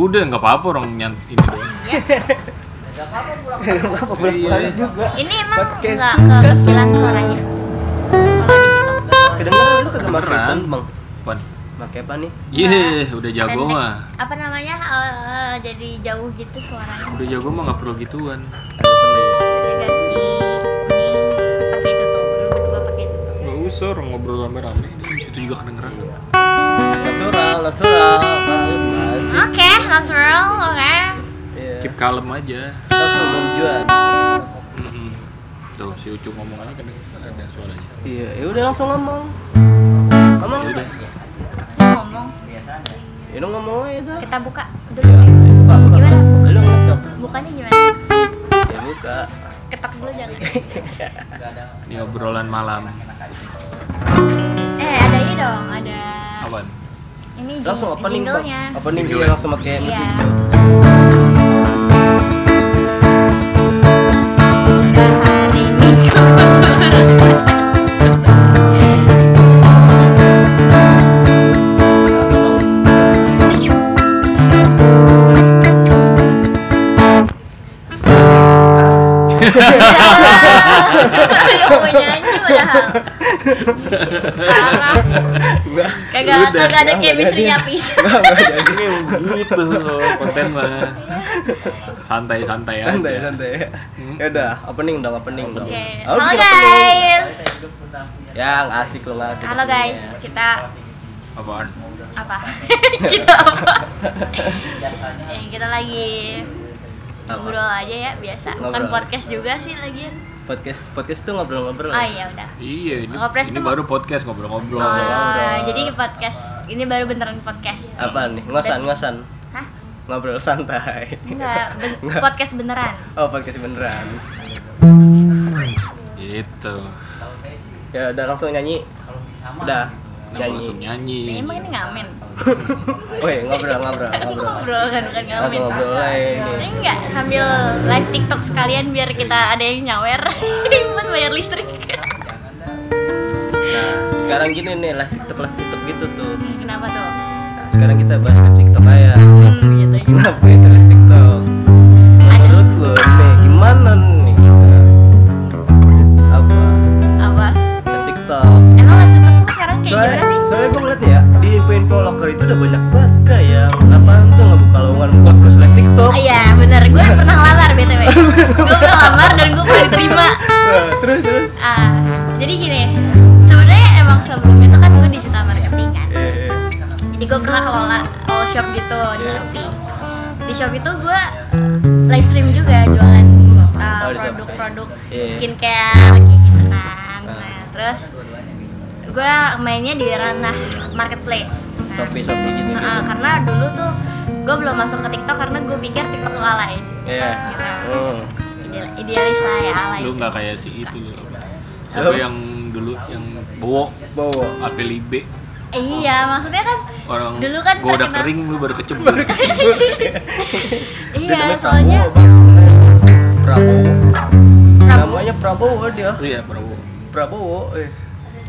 udah nggak apa-apa orang ini doang. Gak apa-apa pulang juga. Ini emang Podcast nggak singkat. kekecilan suaranya kalau di situ. Kedengeran lu kagak makan Beneran. bang? Apaan? Pakai apa nih? Udah jago Pendek. mah. Apa namanya jadi jauh gitu suaranya. Udah jago mah nggak perlu gituan. Kagak perlu. Jaga si mending pakai itu tuh. Lu berdua pakai itu tuh. Nggak usah orang ngobrol rame-rame. Di situ juga kedengeran. Natural. Asik. Oke, natural, oke. Iya. Keep kalem aja. Langsung menjual. Mm-mm. Tuh si Ucup ngomong aja kan ada suaranya. Iya, ya udah langsung ngomong. Ngomong. Ya udah. Ini ngomong. Ya udah ngomong aja dah. Kita buka dulu Iya. guys. Buka. Gimana? Lu ngetok. Bukanya gimana? Ya buka. Ketok dulu jangan. Ini obrolan malam. Ada ini dong, ada Apaan? ini Langsung opening bang. jingle-nya. Opening dia Jingle. langsung pakai musik. Iya. Hari Minggu. Yang mau nyanyi padahal. Parah. Enggak. Kagak Udah. ada Nggak chemistry-nya jadi. pisah. Enggak jadi. Ini gitu loh konten mah. Santai-santai aja. Santai. Ya udah, opening dong. Oke. Oh, Halo bikin guys. opening. Yang asik lo ngasih. Halo guys, kita Apaan? apa? Kita apa? Kita lagi ngobrol aja ya biasa. Bukan Ngobrol. podcast juga sih lagian. Podcast tuh ngobrol-ngobrol. Oh iya udah. Iya Ngopres ini tuh baru podcast ngobrol-ngobrol. Jadi podcast ini baru beneran podcast. Apa nih? Ngosan. Hah? Ngobrol santai. Enggak, Enggak. podcast beneran. Oh, podcast beneran. Gitu. Ya udah langsung nyanyi. Udah. Langsung Nyanyi. nyanyi. Emang ini ngamen. Woi, ngobrol. Ngobrol kan bukan ngamen. Langsung ngobrol aja Ini ini. enggak sambil live TikTok sekalian biar kita ada yang nyawer buat bayar listrik. Nah, sekarang gini nih, live TikTok gitu tuh. Kenapa tuh? Nah, sekarang kita bahas live TikTok aja. Gitu. Kenapa itu live TikTok? Menurut lo nih, gimana nih? Apa? Apa? Live TikTok. Emang live TikTok tuh sekarang kayak gimana sih? Soalnya gue ngeliat ya, di info-info loker itu udah banyak banget kayak yang apaan tuh ngebuka lowongan buat terus live TikTok. Iya bener, gue pernah ngelamar BTW. Gue pernah ngelamar dan gue pernah diterima. Terus. Jadi gini, sebenarnya emang sebelum itu kan gue digital marketing kan. Jadi gue pernah kelola all shop gitu di Shopee. Di Shopee itu gue live stream juga jualan Oh, di Shopee. produk-produk Iya. skincare kayak gitu kan. Nah, terus gue mainnya di ranah marketplace. Nah, Shopee gitu. karena dulu tuh gue belum masuk ke TikTok karena gue pikir TikTok tuh alay. Iya. Idealis lah ya alay. Lu nggak kayak si itu lu. Siapa? Siapa yang dulu yang Bowo Bawa. Apelibe Iya, maksudnya kan orang dulu kan gua udah terkenal- kering lu baru kecebur. Iya, soalnya Prabowo. Namanya Prabowo dia. Iya, Prabowo. Prabowo.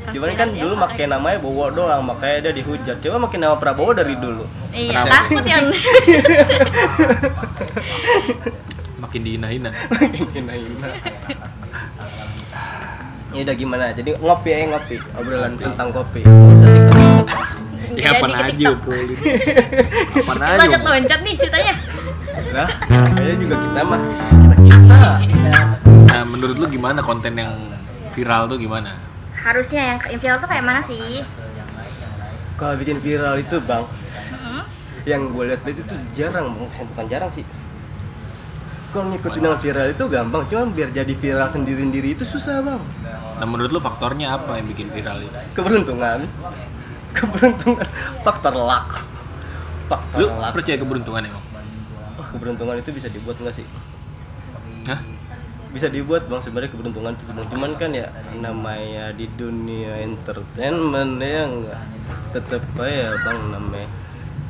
Cuman kan Konspirasi dulu apa, makai namanya Bowo doang, makanya dia dihujat. Coba makin nama Prabowo dari dulu. iya, Kenapa? takut yang Makin dihina-hina. Hina-hina. Ya udah gimana? Jadi ngopi obrolan tentang kopi. Nggak usah TikTok. Ya Jadi apaan ke aja, TikTok. Bro. Apaan aja. loncat-loncat nih ceritanya. Nah, kayaknya juga kita mah kita. Nah, menurut lu gimana konten yang viral tuh gimana? Harusnya yang viral tuh kayak mana sih? Kalau bikin viral itu bang, Mm-mm. yang gue lihat itu tuh jarang bang, bukan jarang sih. Kalau ngikutin yang viral itu gampang, cuman biar jadi viral sendiri-sendiri itu susah bang. Nah, menurut lu faktornya apa yang bikin viral itu? Keberuntungan, faktor luck, faktor Lu luck. percaya keberuntungan emang? Oh, keberuntungan itu bisa dibuat nggak sih? Hah? Bisa dibuat bang, sebenarnya keberuntungan itu bang. Cuman kan ya namanya di dunia entertainment ya nggak, tetep aja bang namanya.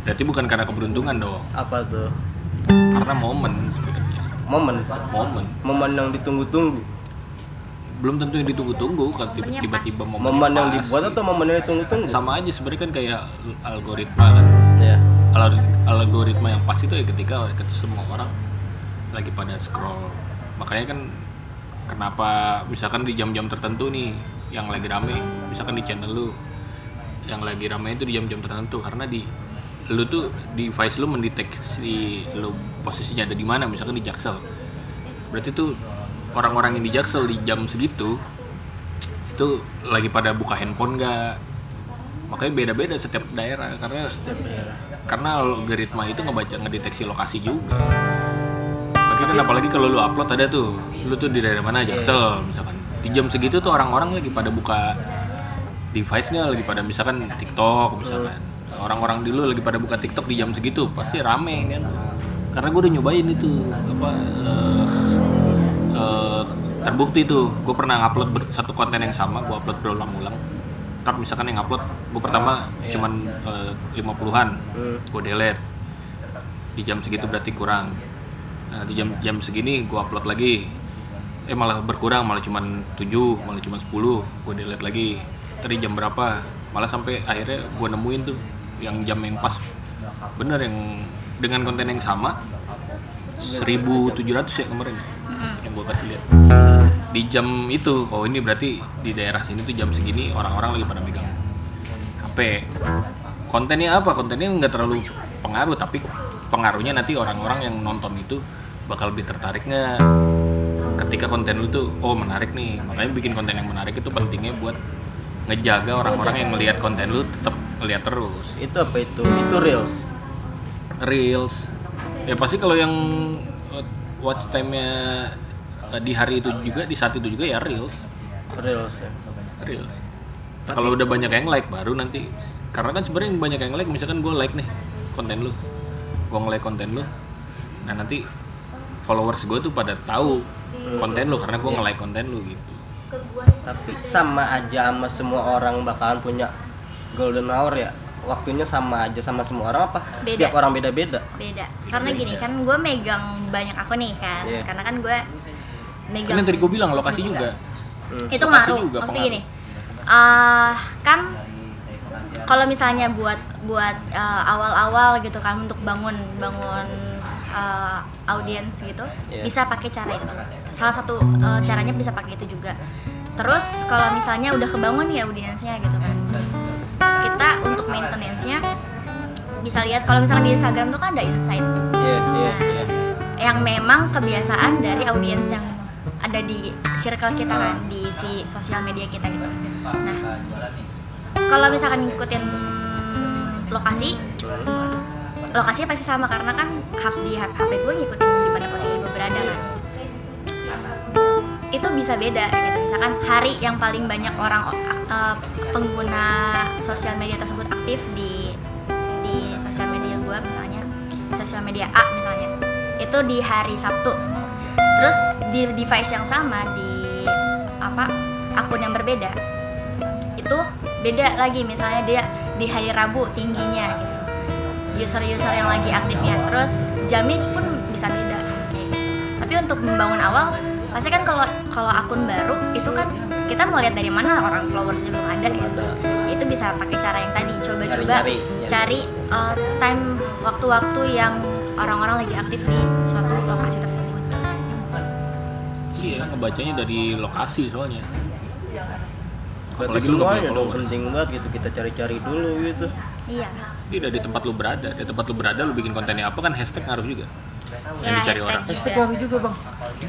Berarti bukan karena keberuntungan dong. Apa tuh? Karena momen sebenarnya. Momen yang ditunggu-tunggu. Belum tentu yang ditunggu-tunggu kan Momennya tiba-tiba pas. Momen yang pas. dibuat atau momen yang ditunggu-tunggu? Sama aja sebenarnya kan kayak algoritma kan. Ya. algoritma yang pas itu ya ketika semua orang lagi pada scroll. Makanya kan kenapa misalkan di jam-jam tertentu nih yang lagi rame, misalkan di channel lu yang lagi rame itu di jam-jam tertentu, karena lu tuh device lu mendeteksi lu posisinya ada di mana, misalkan di Jaksel. Berarti tuh orang-orang yang di Jaksel di jam segitu itu lagi pada buka handphone nggak. Makanya beda-beda setiap daerah karena algoritma itu ngedeteksi lokasi juga. Makanya kan apalagi kalau lu upload ada tuh, lu tuh di daerah mana, Jaksel misalkan. Di jam segitu tuh orang-orang lagi pada buka device nggak, lagi pada misalkan TikTok misalkan. Orang-orang dulu lagi pada buka TikTok di jam segitu pasti rame kan. Karena gue udah nyobain itu terbukti tuh. Gue pernah ngupload satu konten yang sama, gue upload berulang-ulang. Ntar misalkan yang upload gue pertama cuman 50-an, gue delete. Di jam segitu berarti kurang. Nah, di jam segini gue upload lagi, malah berkurang, malah cuman 7, malah cuman 10, gue delete lagi. Tadi jam berapa, malah sampai akhirnya gue nemuin tuh yang jam yang pas bener, yang dengan konten yang sama 1.700 ya kemarin yang gue kasih lihat di jam itu. Oh ini berarti di daerah sini tuh jam segini orang-orang lagi pada megang HP. Kontennya apa? Kontennya nggak terlalu pengaruh, tapi pengaruhnya nanti orang-orang yang nonton itu bakal lebih tertarik nggak ketika konten lu tuh menarik nih. Makanya bikin konten yang menarik itu pentingnya buat ngejaga orang-orang yang melihat konten lu tetap ngeliat terus. Itu apa itu? Itu reels. Ya pasti kalau yang watch time-nya di hari itu juga, di saat itu juga ya reels ya. Reels. Nah, kalau udah banyak yang like baru nanti, karena kan sebenarnya banyak yang like, misalkan gue like nih konten lu, gue nge-like konten lu, nah nanti followers gue tuh pada tahu konten lu karena gue nge-like konten lu gitu. Tapi sama aja sama semua orang bakalan punya golden hour ya, waktunya sama aja sama semua orang apa? Beda. Setiap orang beda-beda. Karena gini kan gue megang banyak akun nih kan, karena kan gue megang. Kan yang tadi gue bilang lokasi juga. Itu ngaruh. Maksudnya gini, kan kalau misalnya buat awal-awal gitu kan untuk bangun audiens gitu, bisa pakai cara itu. Salah satu caranya bisa pakai itu juga. Terus kalau misalnya udah kebangun ya audiensnya gitu kan, kita untuk maintenance-nya bisa lihat kalau misalnya di Instagram tuh kan ada insight. Yang memang kebiasaan dari audiens yang ada di circle kita kan, di si sosial media kita gitu. Nah, kalau misalkan ngikutin lokasinya pasti sama karena kan di HP gue ngikutin di mana posisi gue berada kan. Itu bisa beda gitu. Misalkan hari yang paling banyak orang pengguna sosial media tersebut aktif di sosial media gue, misalnya sosial media A misalnya, itu di hari Sabtu. Terus di device yang sama, di akun yang berbeda itu beda lagi, misalnya dia di hari Rabu tingginya gitu user-user yang lagi aktifnya, terus jamnya pun bisa beda kayak gitu. Tapi untuk membangun awal pasti kan kalau akun baru itu kan kita mau lihat dari mana orang followersnya belum ada ya. Itu bisa pakai cara yang tadi, coba-coba cari time waktu-waktu yang orang-orang lagi aktif di suatu lokasi tersebut. Iya, ngebacanya dari lokasi soalnya. Berarti semuanya dong penting banget gitu, kita cari-cari dulu gitu. Iya. Jadi dari tempat lu berada, lu bikin kontennya apa kan hashtag ngaruh juga. Yang Ya, dicari orang. Hashtag ngaruh juga bang.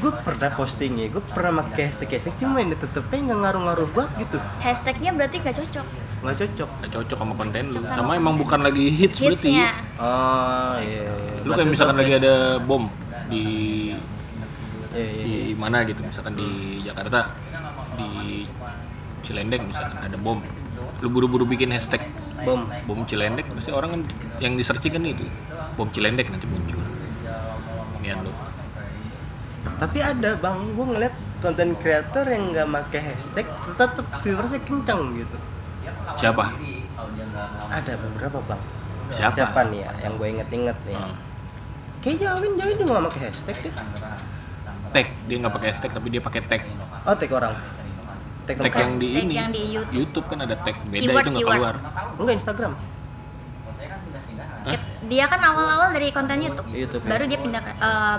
Gue pernah posting ya, gue pernah pakai hashtag cuma ini tetepnya nggak ngaruh-ngaruh banget gitu. Hashtagnya berarti gak cocok. Nggak cocok. Gak cocok sama konten lu. Sama emang bukan lagi hits berarti. Oh iya. Lu kayak misalkan lagi ada bom di mana gitu, misalkan di Jakarta, di Cilendek misalkan ada bom. Lu buru-buru bikin hashtag bom Cilendek, pasti orang kan yang di searching kan itu bom Cilendek nanti muncul. Niat lu. Tapi ada bang, gue ngeliat konten kreator yang nggak pakai hashtag tetap viewersnya kencang gitu. Siapa? Ada beberapa bang. Siapa nih ya yang gue inget-inget nih? Kayak Jawin juga nggak pakai hashtag deh. Tag, dia nggak pakai hashtag tapi dia pakai tag. Oh tag orang. Tag yang di ini. Yang di YouTube. YouTube kan ada tag beda, itu nggak keluar. Enggak Instagram. Dia kan awal-awal dari konten YouTube, YouTube, baru dia pindah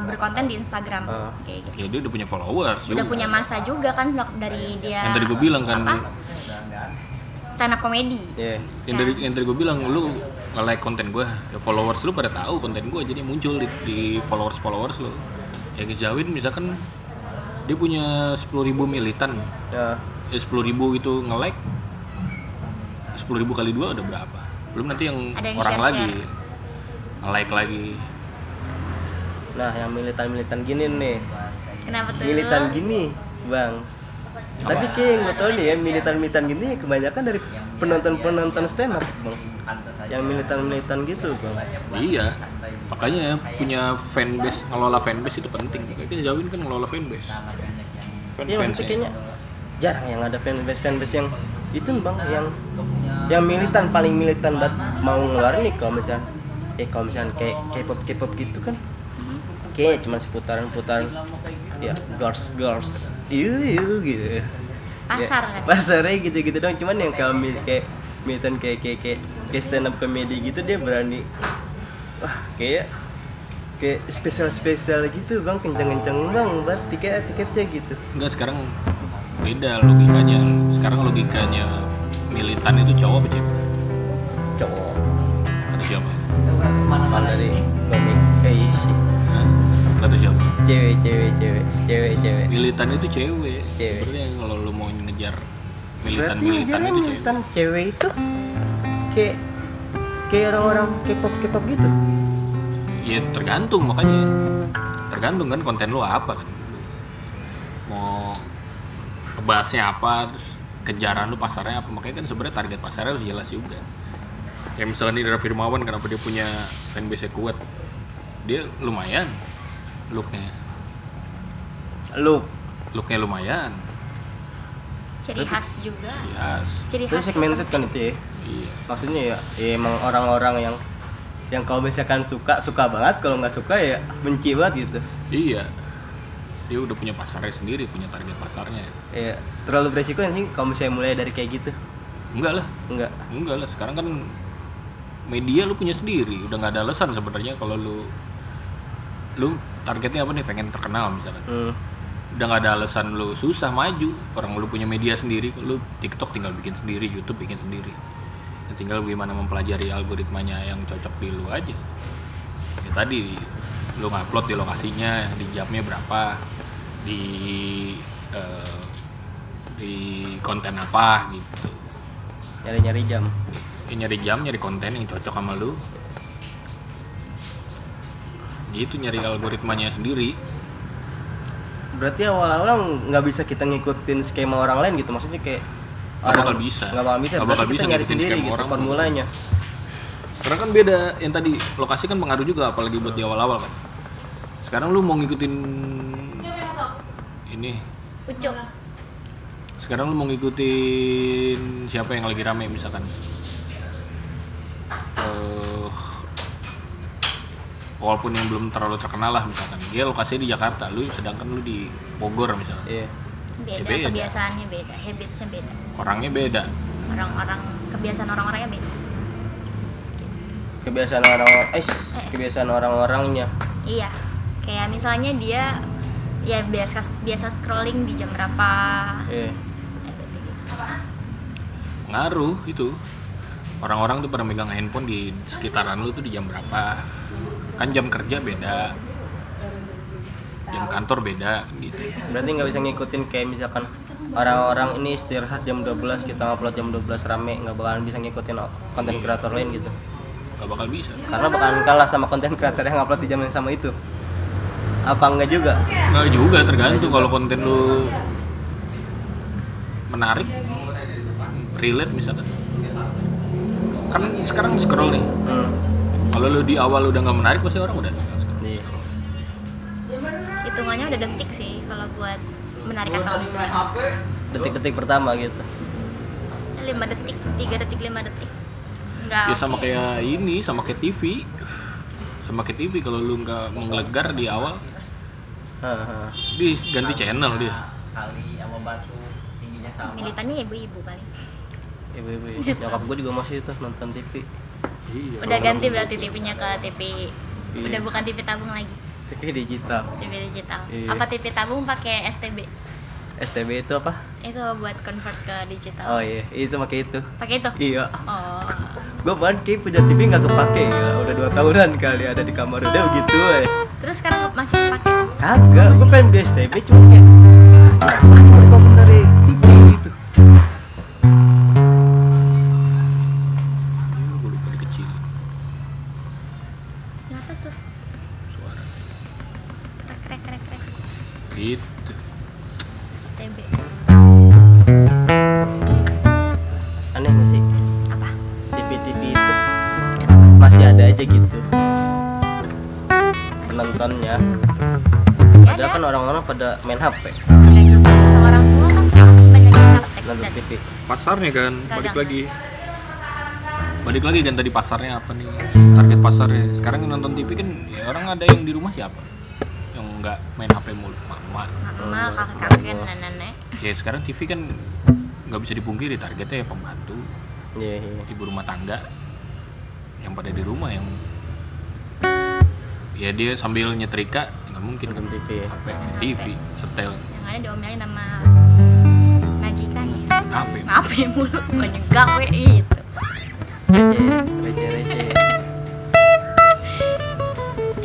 berkonten di Instagram kayak gitu. Ya dia udah punya followers Udah juga. punya masa juga kan dari dia. Yang tadi gue bilang kan, stand up comedy. Iya. yang tadi gue bilang lu nge-like konten gue, ya followers lu pada tahu konten gue, jadi muncul di followers lu. Ya Zawin misalkan dia punya 10.000 militan, Ya. ya 10.000 itu nge-like, 10.000 kali 2 udah berapa? Belum nanti yang Ada yang orang share-share. lagi nge-like lagi. Nah, yang militan-militan gini nih. Kenapa tuh? Militan gini, Bang. Tapi kayak yang gue tau nih ya, militan-militan gini kebanyakan dari penonton-penonton stand up, Bang. Yang militan-militan gitu, Bang. Iya, makanya punya fanbase, ngelola fanbase itu penting. Kayaknya Zawin kan ngelola fanbase. Iya, maksudnya kayaknya jarang yang ada fanbase yang itu, Bang, yang militan, paling militan banget mau ngeluarin nih kalau misalnya kayak K-pop gitu kan. Kayaknya cuma seputaran-putaran ya girls gitu. Pasar Ya, kan? pasarnya gitu-gitu dong, cuman yang kalau kayak militan kayak stand up comedy gitu dia berani kayak spesial gitu, Bang, kenceng-kenceng, Bang, buat tiketnya gitu. Enggak, sekarang beda logikanya. Sekarang logikanya militan itu cowok apa cewek? Cowok Kata siapa? mana dari komik kayak isi Hah? Kata siapa? cewek. Militan itu cewek. Cewek. Sebenarnya kalau lu mau ngejar militan Berarti itu ngejarnya cewek. militan cewek itu kayak orang-orang K-pop gitu. Ya tergantung, makanya tergantung kan konten lu apa kan. Mau ngebahasnya apa, terus kejaran lu pasarnya apa, makanya kan sebenarnya target pasarnya harus jelas juga. Kayak misalnya Indra Firmawan, kenapa dia punya fanbase kuat? Dia lumayan looknya lumayan, Ciri khas juga. yes. Ciri Itu khas. segmented kan itu ya. Iya. Maksudnya ya emang orang-orang yang kalau misalkan suka banget, kalau nggak suka ya benci banget gitu. Iya, dia udah punya pasarnya sendiri, punya target pasarnya. Ya terlalu beresiko sih kalau misalnya mulai dari kayak gitu. Enggak lah, Enggak. sekarang kan media lu punya sendiri, udah nggak ada alasan sebenarnya kalau lu targetnya apa nih, pengen terkenal misalnya. Udah nggak ada alasan lu susah maju, orang lu punya media sendiri, lu TikTok tinggal bikin sendiri, YouTube bikin sendiri. Ya, tinggal bagaimana mempelajari algoritmanya yang cocok di lu aja. Ya tadi lu ngupload di lokasinya, di jamnya berapa, di konten apa gitu. Nyari-nyari jam. Ya, nyari jam, nyari konten yang cocok sama lu. Gitu, nyari algoritmanya sendiri. Berarti awal-awal nggak bisa kita ngikutin skema orang lain gitu, maksudnya kayak Nggak bakal bisa. Nggak bakal bisa. Nggak Berarti bakal kita bisa nyari ngikutin sendiri skema gitu orang. formulanya. Karena kan beda, yang tadi lokasi kan pengaruh juga, apalagi buat di awal-awal kan. Sekarang lu mau ngikutin ini, Ucuk. sekarang lu mau ngikutin siapa yang lagi rame misalkan. Walaupun yang belum terlalu terkenal lah misalkan, dia lokasinya di Jakarta, lu sedangkan lu di Bogor misalkan. Iya. Beda, Beda. kebiasaannya beda, habitsnya beda. Orangnya beda. Orang-orang, kebiasaan orang-orangnya beda. Kebiasaan orang-orangnya. Iya. Kayak misalnya dia ya biasa scrolling di jam berapa. Iya. Ngaruh itu. Orang-orang tuh pada megang handphone di sekitaran lu tuh di jam berapa. Kan jam kerja beda, jam kantor beda gitu. Berarti nggak bisa ngikutin kayak misalkan orang-orang ini istirahat jam 12, kita upload jam 12 rame, nggak bakalan bisa ngikutin konten kreator lain gitu. Gak bakal bisa. Karena bakalan kalah sama konten kreator yang upload di jam yang sama itu. Apa enggak juga? Nggak juga, tergantung. Kalau konten lu menarik, relate misalkan. Kan sekarang scroll nih. Kalau lu di awal udah nggak menarik, pasti orang udah scroll. Iya. Hitungannya udah detik sih kalau buat menarik atau enggak. Detik-detik pertama gitu. 5 detik, 3 detik, 5 detik. Enggak. Ya sama kayak ini, sama kayak TV. Sama kayak TV, kalau lu nggak menggelegar di awal, dia ganti channel dia. Militannya ibu-ibu paling. Ibu-ibu. Nyokap gue juga masih itu nonton TV. Iya, Udah ganti berarti TV-nya ke TV. Iya. Udah bukan TV tabung lagi. TV digital. TV digital. Iya. Apa TV tabung pakai STB? STB itu apa? Itu buat convert ke digital. Oh iya, itu pakai itu. Pakai itu? Iya. Oh. Gue bahkan kayak punya TV nggak kepake ya. Udah 2 tahunan kali ada di kamar udah begitu Terus sekarang masih pakai? Kagak, gue pengen beli STB cuma kayak apaan mau dikomentari TV gitu. Gue lupa dikecil Kenapa tuh? suara. Krek. Gitu. STB. Aneh gak sih? Apa? TV-TV itu masih ada aja gitu penontonnya. Masih ada. Padahal kan orang-orang pada main HP Ada juga. Orang tua kan masih banyak yang praktek nonton dan TV. Pasarnya kan balik Kadang. lagi kan tadi pasarnya apa nih, target pasarnya. Sekarang yang nonton TV kan ya orang ada yang di rumah siapa yang nggak main HP mulu, mama. mama, kakek-kakek, nenek. Ya sekarang TV kan nggak bisa dipungkiri targetnya ya pembantu, Iya, iya. ibu rumah tangga yang pada di rumah, yang ya dia sambil nyetrika nggak mungkin kan Nonton TV ya. HP, TV, setel, Yang ada diomelin sama majikan ya. HP. Apa ya mulu? Bukannya gawe itu. Receh.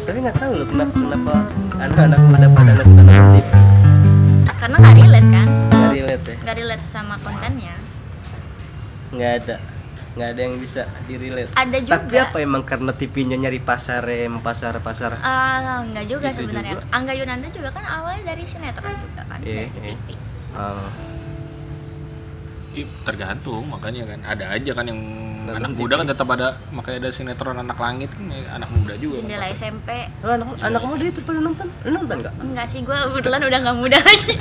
Tapi nggak tahu loh kenapa anak-anak pada nggak suka nonton TV. Karena nggak relate kan? Nggak relate ya. Nggak relate sama kontennya. Nggak ada yang bisa direlate. Ada juga. Tapi apa emang karena TV-nya nyari pasar Enggak juga Gitu sebenarnya. juga. Angga Yunanda juga kan awalnya dari sinetron juga kan. Iya, dari iya. TV. Oh, Tergantung, makanya kan ada aja kan yang Nonton anak TV. muda kan tetap ada, makanya ada sinetron Anak Langit kan ya, anak muda juga. kan Jendela pasti. SMP. anak muda itu pada nonton? Lu nonton nggak? Enggak sih, gue kebetulan udah nggak muda lagi.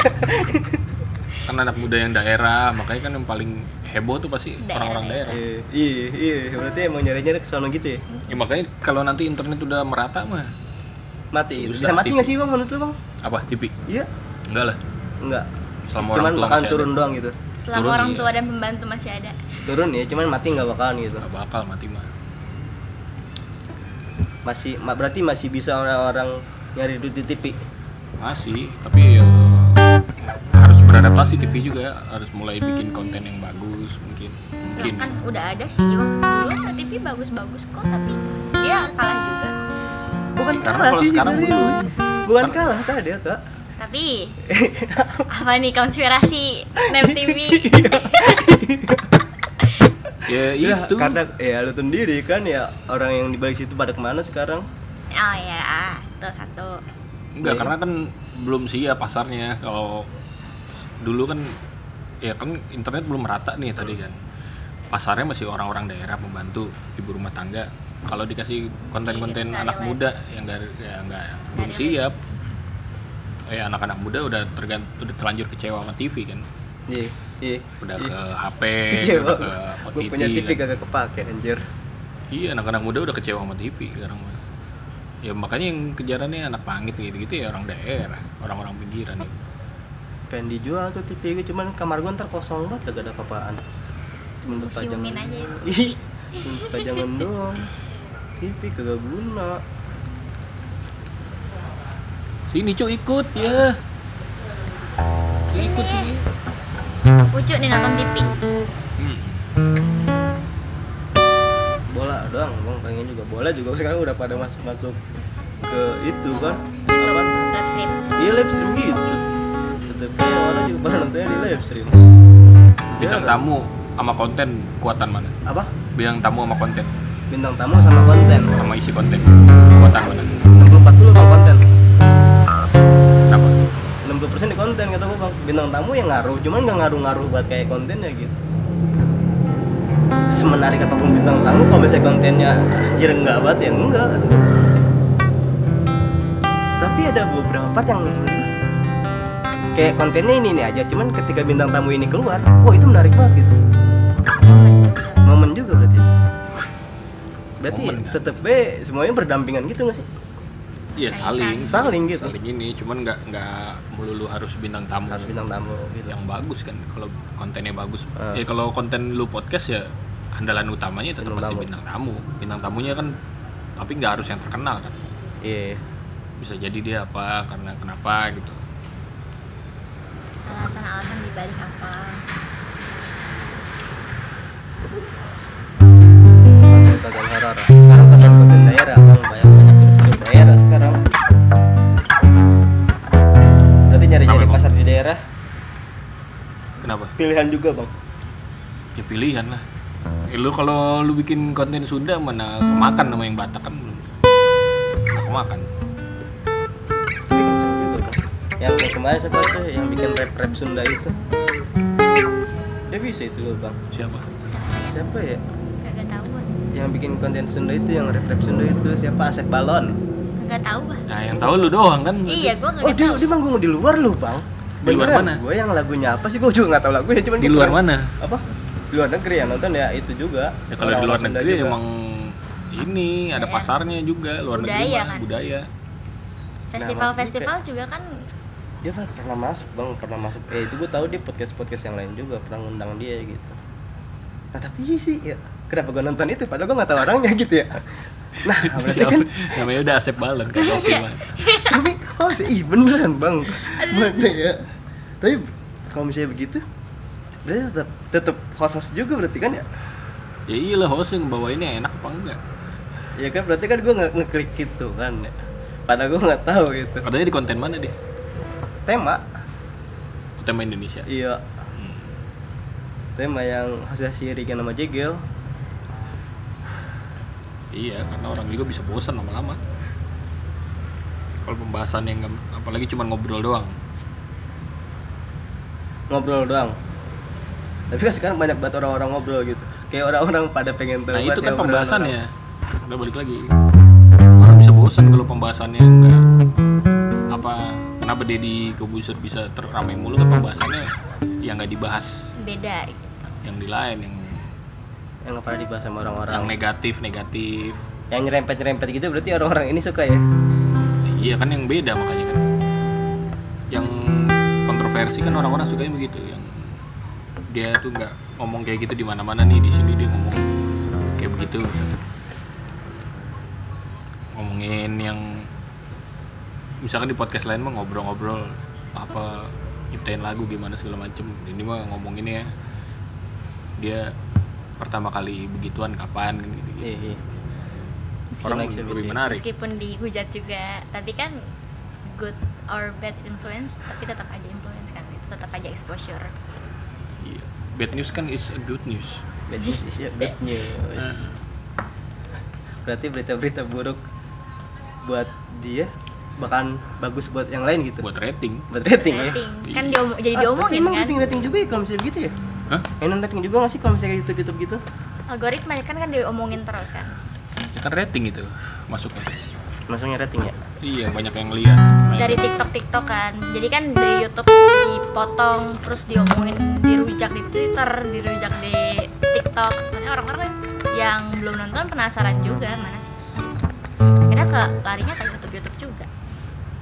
Kan anak muda yang daerah, makanya kan yang paling heboh tuh pasti Daerah, orang-orang daerah. Iya. Berarti emang nyari-nyari ke sono gitu ya? Ya makanya kalau nanti internet udah merata mah Mati. Susah, Bisa mati TV. nggak sih bang menurut lu bang? apa TV? Iya. Enggak lah. Enggak. Selama Cuman orang tua bakalan masih turun ada. doang gitu. Selama Turun, orang iya. tua dan pembantu masih ada. Turun ya, cuman mati nggak bakalan gitu. Nggak bakal mati mah. Berarti masih bisa orang-orang nyari duit di TV. Masih, tapi ya harus beradaptasi TV juga, harus mulai bikin konten yang bagus mungkin. Nah, kan udah ada sih. Dulu ada TV bagus-bagus kok, tapi dia kalah juga. Bukan Karena kalah kalau sih sekarang sebenarnya. Bukan kalah tadi ya kak. Tapi apa nih konspirasi Nem TV? Ya Ya, itu. karena ya lu sendiri kan ya orang yang di balik situ pada kemana sekarang? Oh ya, itu satu. Enggak, Iya. karena kan belum siap pasarnya. Kalau dulu kan ya kan internet belum merata nih tadi kan. Pasarnya masih orang-orang daerah, pembantu, ibu rumah tangga. Kalau dikasih konten-konten Nggak anak relate. muda yang nggak belum relate. siap. Ya anak-anak muda udah terlanjur kecewa sama TV kan. Iya. Udah ke HP, Iya, udah Bang. ke Gua OTT punya TV kan. kagak kepake anjir. Iya, anak-anak muda udah kecewa sama TV sekarang mah. Ya makanya yang kejarannya anak pangit gitu-gitu ya orang daerah, orang-orang pinggiran ya. Pengen dijual tuh TV gue, cuman kamar gue ntar kosong banget gak ada kapaan. Cuman buat Siumin pajangan. aja itu. Ih, cuma pajangan doang. TV kagak guna. Sini cu ikut ya. Sini ikut sini. Lucu nih nonton TV. Hmm. Bola doang, bang pengen juga bola juga sekarang udah pada masuk ke itu kan. Apa? Live stream. Iya live stream gitu. Tapi orang juga pada nontonnya di live stream. Bintang Jarang. tamu sama konten kuatan mana? Apa? Bintang tamu sama konten, Bintang tamu sama konten. sama isi konten kuatan mana? 64 dulu bang konten. Kenapa? 60% di konten kata gue bang. Bintang tamu yang ngaruh, cuman nggak ngaruh-ngaruh buat kayak kontennya gitu. Semenarik apapun bintang tamu, kalau misalnya kontennya anjir enggak banget ya enggak. Tapi ada beberapa part yang kayak kontennya ini aja, cuman ketika bintang tamu ini keluar, wah itu menarik banget gitu. Momen juga berarti. Berarti Momen, kan? tetep semuanya berdampingan gitu nggak sih? Iya saling, Saling gitu. saling ini, cuman nggak melulu harus bintang tamu. Harus bintang tamu gitu. Yang bagus kan, kalau kontennya bagus. Ah. Ya kalau konten lu podcast ya andalan utamanya tetap masih bintang tamu. Bintang tamunya kan tapi nggak harus yang terkenal kan. Iya. Bisa jadi dia apa karena kenapa gitu. Alasan-alasan dibalik apa? Konten horor. Sekarang konten daerah bang, banyak film daerah sekarang. Berarti nyari-nyari pasar di daerah. Kenapa? Pilihan juga bang. Ya pilihan lah. Lu kalau lu bikin konten Sunda mana kemakan sama yang Batak kan belum. Nggak kemakan. Yang kemarin siapa tuh yang bikin rap Sunda itu? Dia bisa itu loh bang. Siapa ya? Kagak tahu gua. Yang bikin konten Sunda itu, yang rap Sunda itu siapa? Asep Balon. Kagak tahu gua. Nah yang tahu lu doang kan. Iya, gua Oh dia manggung di luar lu bang. Di luar mana? Gue yang lagunya apa sih? Gue juga nggak tahu lagunya. Cuman Di luar mana? Apa? Di luar negeri yang nonton ya itu juga. Ya kalau di luar negeri juga. Emang ini ada pasarnya juga luar negeri budaya mah, kan? budaya. Festival-festival juga kan. Dia pernah masuk bang, pernah masuk. Itu gue tahu dia podcast yang lain juga pernah ngundang dia gitu. Nah tapi sih ya, kenapa gue nonton itu? Padahal gue nggak tahu orangnya gitu ya. Nah berarti kan namanya udah Asep Balon kan oke mah. Tapi sih beneran bang, mana ya? Tapi kalau misalnya begitu, berarti tetap host juga berarti kan ya? Ya iyalah host yang bawa ini enak apa enggak? Ya kan berarti kan gue ngeklik gitu kan. Padahal gue nggak tahu gitu. Padahal di konten mana deh? Tema Indonesia. Iya. Tema yang hostnya si Rigan sama Jegel. Iya, karena orang juga bisa bosan lama-lama. Kalau pembahasan yang apalagi cuma ngobrol doang. Tapi kan sekarang banyak banget orang-orang ngobrol gitu. Kayak orang-orang pada pengen tahu. Nah itu kan pembahasannya. Udah balik lagi. Orang bisa bosan kalau pembahasannya enggak apa. Kenapa Deddy Corbuzier bisa ramai mulu kan pembahasannya yang nggak dibahas. Beda gitu. Yang di lain yang pernah dibahas sama orang-orang. Yang negatif. Yang nyerempet gitu berarti orang-orang ini suka ya? Iya kan yang beda makanya kan. Yang kontroversi kan orang-orang sukanya begitu. Yang dia tuh nggak ngomong kayak gitu di mana-mana nih, di sini dia ngomong kayak begitu. Ngomongin yang misalkan di podcast lain mah ngobrol-ngobrol apa nyiptain lagu gimana segala macem. Ini mah ngomongin ya dia pertama kali begituan kapan gitu. Iya. Orang lebih menarik. Meskipun dihujat juga, tapi kan good or bad influence, tapi tetap aja influence kan, itu tetap aja exposure. Iya. Bad news kan is a good news. Bad news is a good news. Berarti berita-berita buruk buat dia bahkan bagus buat yang lain gitu. Buat rating ya. Kan jadi diomongin tapi kan. Rating juga ya kalau misalnya begitu ya? Hah? Enak rating juga nggak sih kalau misalnya YouTube gitu? Algoritma kan diomongin terus kan. Ya kan rating itu masuknya. Masuknya rating ya? Iya banyak yang lihat. Dari TikTok kan. Jadi kan dari YouTube dipotong terus diomongin, dirujak di Twitter, dirujak di TikTok. Nanti orang-orang yang belum nonton penasaran juga mana sih. Akhirnya larinya ke YouTube juga.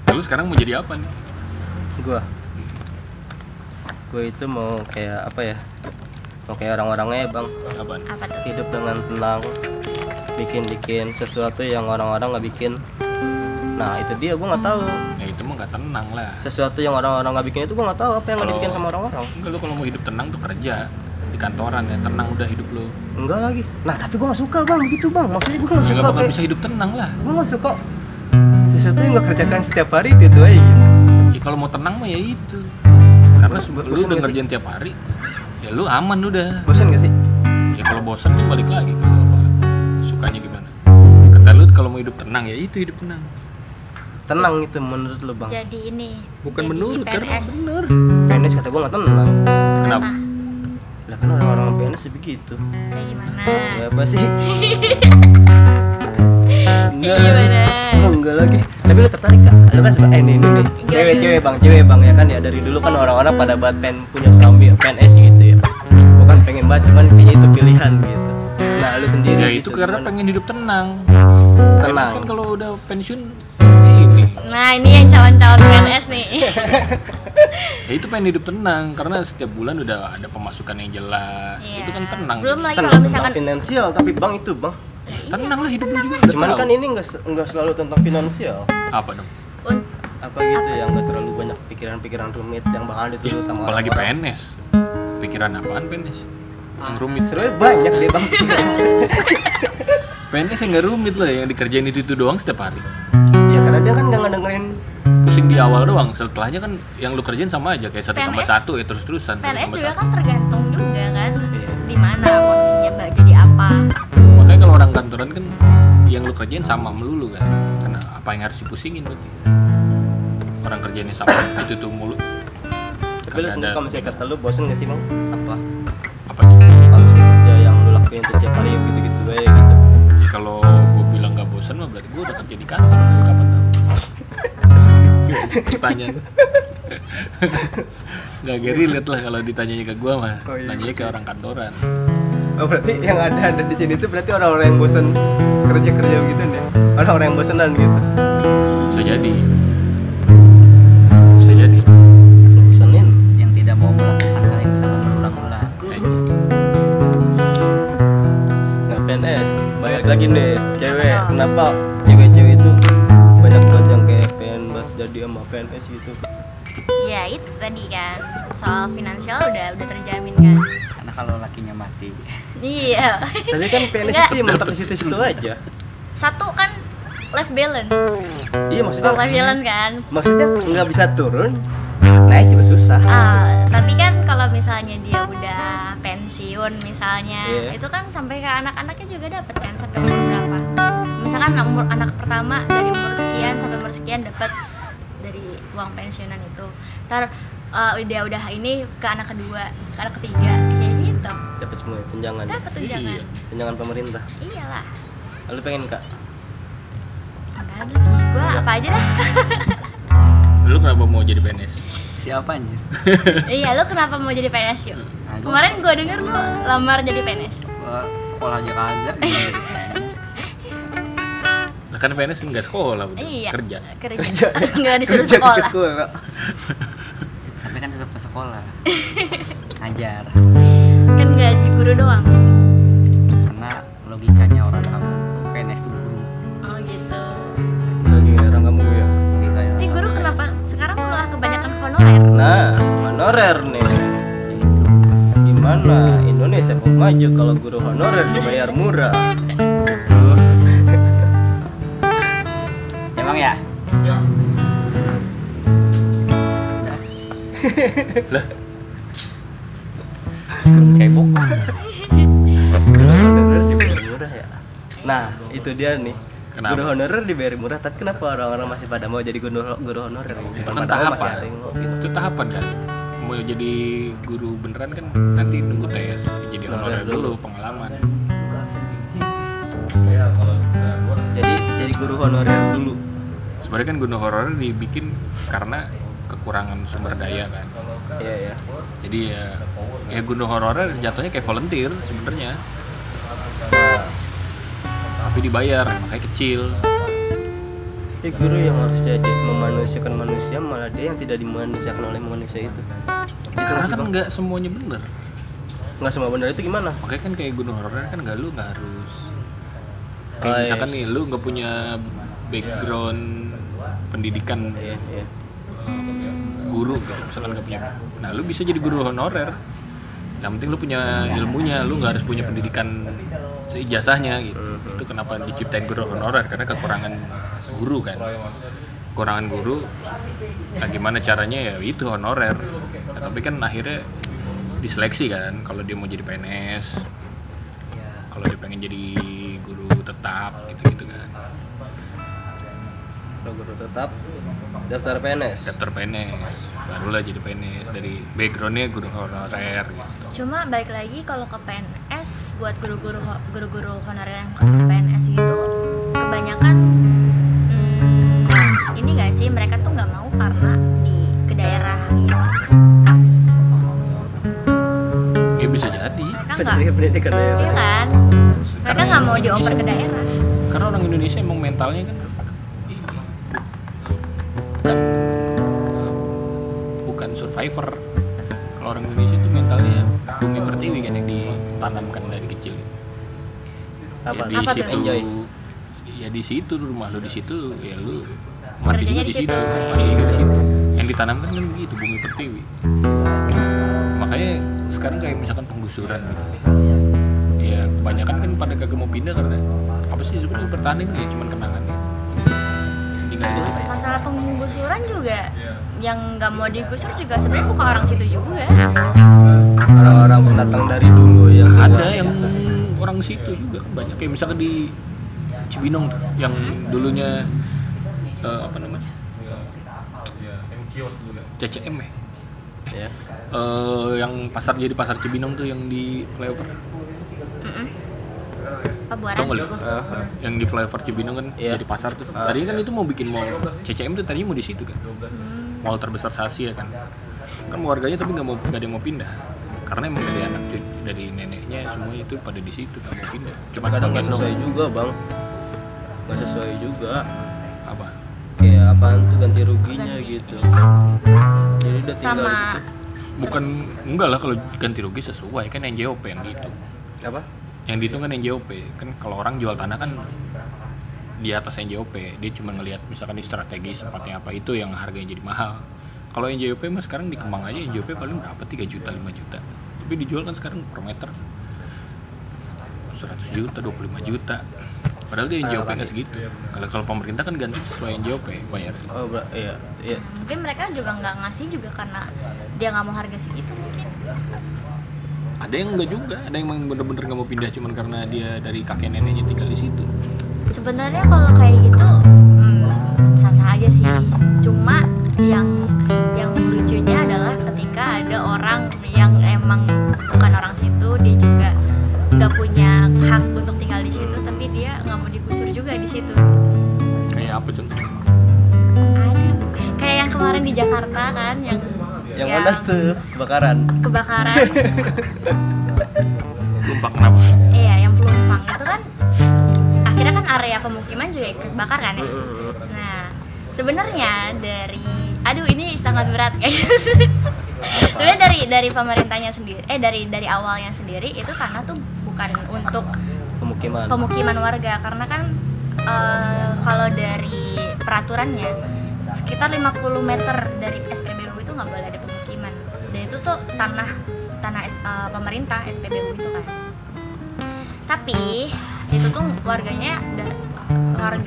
Lalu sekarang mau jadi apa nih? Gue itu mau kayak apa ya? Mau kayak orang-orangnya bang. Apa tuh? Hidup dengan tenang, bikin sesuatu yang orang-orang nggak bikin. Nah itu dia, gue nggak tahu. Ya itu mah nggak tenang lah. Sesuatu yang orang-orang nggak bikin itu gue nggak tahu apa yang nggak dibikin sama orang-orang. Enggak, lu kalau mau hidup tenang tuh kerja di kantoran ya, tenang udah hidup lu. Enggak lagi. Nah tapi gue nggak suka bang begitu bang. Maksudnya gue nggak Ya suka. nggak bakal bisa hidup tenang lah. Gue nggak suka sesuatu yang gue kerjakan setiap hari itu aja gitu. Ya kalau mau tenang mah ya itu. Karena lu udah ngerjain tiap hari, ya lu aman udah. Bosan gak sih? Ya kalau bosan tuh balik lagi ke apa sukanya gimana. Kata lu kalau mau hidup tenang ya itu hidup tenang. Tenang itu menurut lu bang? Jadi ini. Bukan jadi menurut karena PNS. bener. PNS kata gue nggak tenang. Kenapa? Lah kan orang-orang PNS begitu. Kayak gimana? Ya apa sih? Enggak lagi. Tapi lu tertarik gak? Lu kan sebab ini cewek bang ya kan ya, dari dulu kan orang-orang pada buat punya suami PNS gitu ya. Bukan pengen banget, cuman kayaknya itu pilihan gitu. Nah lu sendiri Ya gitu, itu karena gimana? pengen hidup tenang. Tenang. PNS kan kalau udah pensiun ini. Nah ini yang calon-calon PNS nih. Ya itu pengen hidup tenang karena setiap bulan udah ada pemasukan yang jelas. Iya. Itu kan tenang. Belum lagi Tenang kalau tentang misalkan finansial, tapi bang itu bang. Tenang lah hidup lu juga udah Cuman tahu. kan ini nggak selalu tentang finansial. Apa dong? Apa gitu yang nggak terlalu banyak pikiran-pikiran rumit yang bakalan dituduh sama Apalagi orang-orang. PNS. Pikiran apaan PNS? Yang rumit. Sebenarnya banyak deh bang. PNS yang nggak rumit lah, yang dikerjain itu doang setiap hari. Ya karena dia kan nggak ngedengerin. Pusing di awal doang, setelahnya kan yang lu kerjain sama aja kayak 1 tambah PNS 1 ya terus-terusan. PNS 1 tambah juga 1. kan tergantung juga kan Iya. di mana posisinya Mbak jadi apa. Makanya kalau orang kantoran kan yang lu kerjain sama melulu kan. Karena apa yang harus dipusingin berarti? Orang kerjainnya sama itu tuh mulu. Tapi lu sendiri kalau misalnya kata lu bosen nggak sih bang? Apa nih? Kalau misalnya kerja yang lu lakuin itu tiap hari gitu-gitu aja gitu. Ya, kalau gue bilang nggak bosan mah berarti gue udah kerja di kantor dulu kapan tau? Pertanyaan. Nggak relate lah kalau ditanyanya ke gue mah. Oh, iya. Nanyanya ke orang kantoran. Oh berarti yang ada di sini tuh berarti orang-orang yang bosan kerja gitu nih. Orang-orang yang bosanan gitu. Bisa jadi. Bisa jadi. Bosanin. yang tidak mau melakukan hal yang sama berulang-ulang. Nah PNS balik lagi nih cewek. Kenapa cewek-cewek itu banyak banget yang kayak pengen banget jadi sama PNS gitu? Ya itu tadi kan soal finansial udah terjamin kan. Karena kalau lakinya mati, Iya. Tapi kan PNS Enggak. itu ya mentok di situ-situ aja. Satu kan life balance. Iya maksudnya. Life balance kan. Maksudnya nggak bisa turun, naik juga susah. Tapi kan kalau misalnya dia udah pensiun misalnya, Iya. itu kan sampai ke anak-anaknya juga dapat kan sampai umur berapa? Misalkan umur anak pertama dari umur sekian sampai umur sekian dapat dari uang pensiunan itu. Ntar udah ini ke anak kedua, ke anak ketiga, kayak gitu. Dapat semua ya, tunjangan. Dapat tunjangan. Iya. Tunjangan pemerintah. Iyalah. Lalu pengen kak? Enggak ada. Gua apa aja dah. Lu kenapa mau jadi PNS? siapa anjir? Iya, lu kenapa mau jadi PNS yuk? Nah, Kemarin gua denger lu lamar jadi PNS. gua sekolah aja kagak. Lah kan PNS nggak sekolah udah Iya. kerja. Kerja. Enggak disuruh Kerja sekolah. ke sekolah. Tapi kan tetap ke sekolah. Ngajar. Kan enggak guru doang. Karena logikanya orang kampung PNS itu guru. Oh gitu. Lagi orang kamu ya. Logikanya Tapi orang guru kenapa sekarang malah kebanyakan honorer? Nah, honorer nih. kampung. Gimana Indonesia mau maju kalau guru honorer dibayar murah? Emang ya? Ya. Udah. Lah, Cebok. Guru honorer dibayar murah ya. Nah, itu dia nih. Kenapa? Guru honorer dibayar murah, tapi kenapa orang-orang masih pada mau jadi guru honorer? itu Bukan kan pada mau, masih tahapan. ada yang mau gitu. Itu tahapan kan. Mau jadi guru beneran kan nanti nunggu tes, jadi honorer dulu pengalaman. Jadi guru honorer dulu. Sebenarnya kan guru honorer dibikin karena kekurangan sumber daya kan. Iya ya. Jadi ya guru honorer jatuhnya kayak volunteer sebenarnya. Tapi dibayar makanya kecil. Guru yang harus jadi memanusiakan manusia malah dia yang tidak dimanusiakan oleh manusia itu. Karena kan nggak semuanya bener. Nggak semua benar itu gimana? Makanya kan kayak guru honorer kan nggak harus. Oh, Kayak misalkan yes. nih lu nggak punya background pendidikan Iya, iya. guru misalkan nggak punya, nah lu bisa jadi guru honorer. Yang penting lu punya ilmunya, lu nggak harus punya pendidikan seijazahnya gitu. Itu kenapa diciptain guru honorer, karena kekurangan guru kan. Kekurangan guru, nah gimana caranya ya itu honorer. Nah, tapi kan akhirnya diseleksi kan, kalau dia mau jadi PNS, kalau dia pengen jadi guru tetap gitu-gitu kan. Kalau guru tetap daftar PNS. Daftar PNS, barulah jadi PNS dari backgroundnya guru honorer gitu. Cuma balik lagi kalau ke PNS buat guru-guru honorer yang ke PNS itu kebanyakan ini nggak sih mereka tuh nggak mau karena ke daerah gitu. Ya bisa jadi. Mereka nggak, Pendidikan daerah. iya kan? Mereka Karena nggak mau Indonesia- dioper ke daerah. Karena orang Indonesia emang mentalnya kan ini bukan bukan survivor. Kalau orang Indonesia itu mentalnya bumi pertiwi kan yang ditanamkan dari kecil. Apa Di tuh? situ, Enjoy. ya di situ rumah lu di situ, ya lu mati Kerjanya juga di di situ, situ. mati juga di situ. Yang ditanamkan kan gitu bumi pertiwi. Makanya sekarang kayak misalkan penggusuran gitu. Ya kebanyakan kan pada kagak mau pindah karena apa sih sebenarnya pertanian kayak cuman kenangannya. Tinggal di situ. Masalah penggusuran juga yang nggak mau digusur juga sebenarnya bukan orang situ juga. Orang-orang pendatang dari dulu yang Ada tua. yang orang situ juga kan banyak kayak misalkan di Cibinong tuh yang dulunya apa namanya CCM ya. Ya. Yang pasar jadi pasar Cibinong tuh yang di flyover. Pabuaran. Tau nggak lu? Yang di flyover Cibinong kan Iya. jadi pasar tuh. Tadinya kan itu mau bikin mall CCM tuh tadinya mau di situ kan. Mall terbesar se-Asia kan. Kan warganya tapi nggak ada yang mau pindah. Karena emang dari anak dari neneknya semua itu pada di situ nggak mau pindah. Cuma Kadang nggak sebagian sesuai doang. juga bang, nggak sesuai juga. Apa? Kayak apaan tuh ganti ruginya Ganti gitu. ininya. Jadi udah tinggal di Sama situ. Bukan enggak lah kalau ganti rugi sesuai kan NJOP yang gitu. Apa? Yang dihitung kan NJOP kan kalau orang jual tanah kan di atas NJOP dia cuma ngelihat misalkan di strategi tempatnya apa itu yang harganya jadi mahal. Kalau NJOP mah sekarang di Kemang aja NJOP paling berapa 3 juta 5 juta tapi dijual kan sekarang per meter 100 juta 25 juta padahal dia NJOP nggak segitu. Kalau pemerintah kan ganti sesuai NJOP bayar. Oh iya iya. mungkin mereka juga nggak ngasih juga karena dia nggak mau harga segitu mungkin. Ada yang enggak juga, ada yang emang bener-bener nggak mau pindah cuman karena dia dari kakek neneknya tinggal di situ. Sebenarnya kalau kayak gitu sah-sah aja sih. Cuma yang lucunya adalah ketika ada orang yang emang bukan orang situ, dia juga nggak punya hak untuk tinggal di situ, tapi dia nggak mau digusur juga di situ. Kayak apa contohnya? Ada kayak yang kemarin di Jakarta kan, Yang mana tuh kebakaran? kebakaran. Lumpang kenapa? Iya, yang Pelumpang itu kan akhirnya kan area pemukiman juga ikut bakar kan ya. Nah, sebenarnya aduh ini sangat berat kayaknya. Sebenarnya dari pemerintahnya sendiri, dari awalnya sendiri itu tanah tuh bukan untuk pemukiman warga karena kan kalau dari peraturannya sekitar 50 meter dari SPBU itu nggak boleh ada pemukiman dan itu tuh tanah pemerintah SPBU itu kan. Tapi itu tuh warga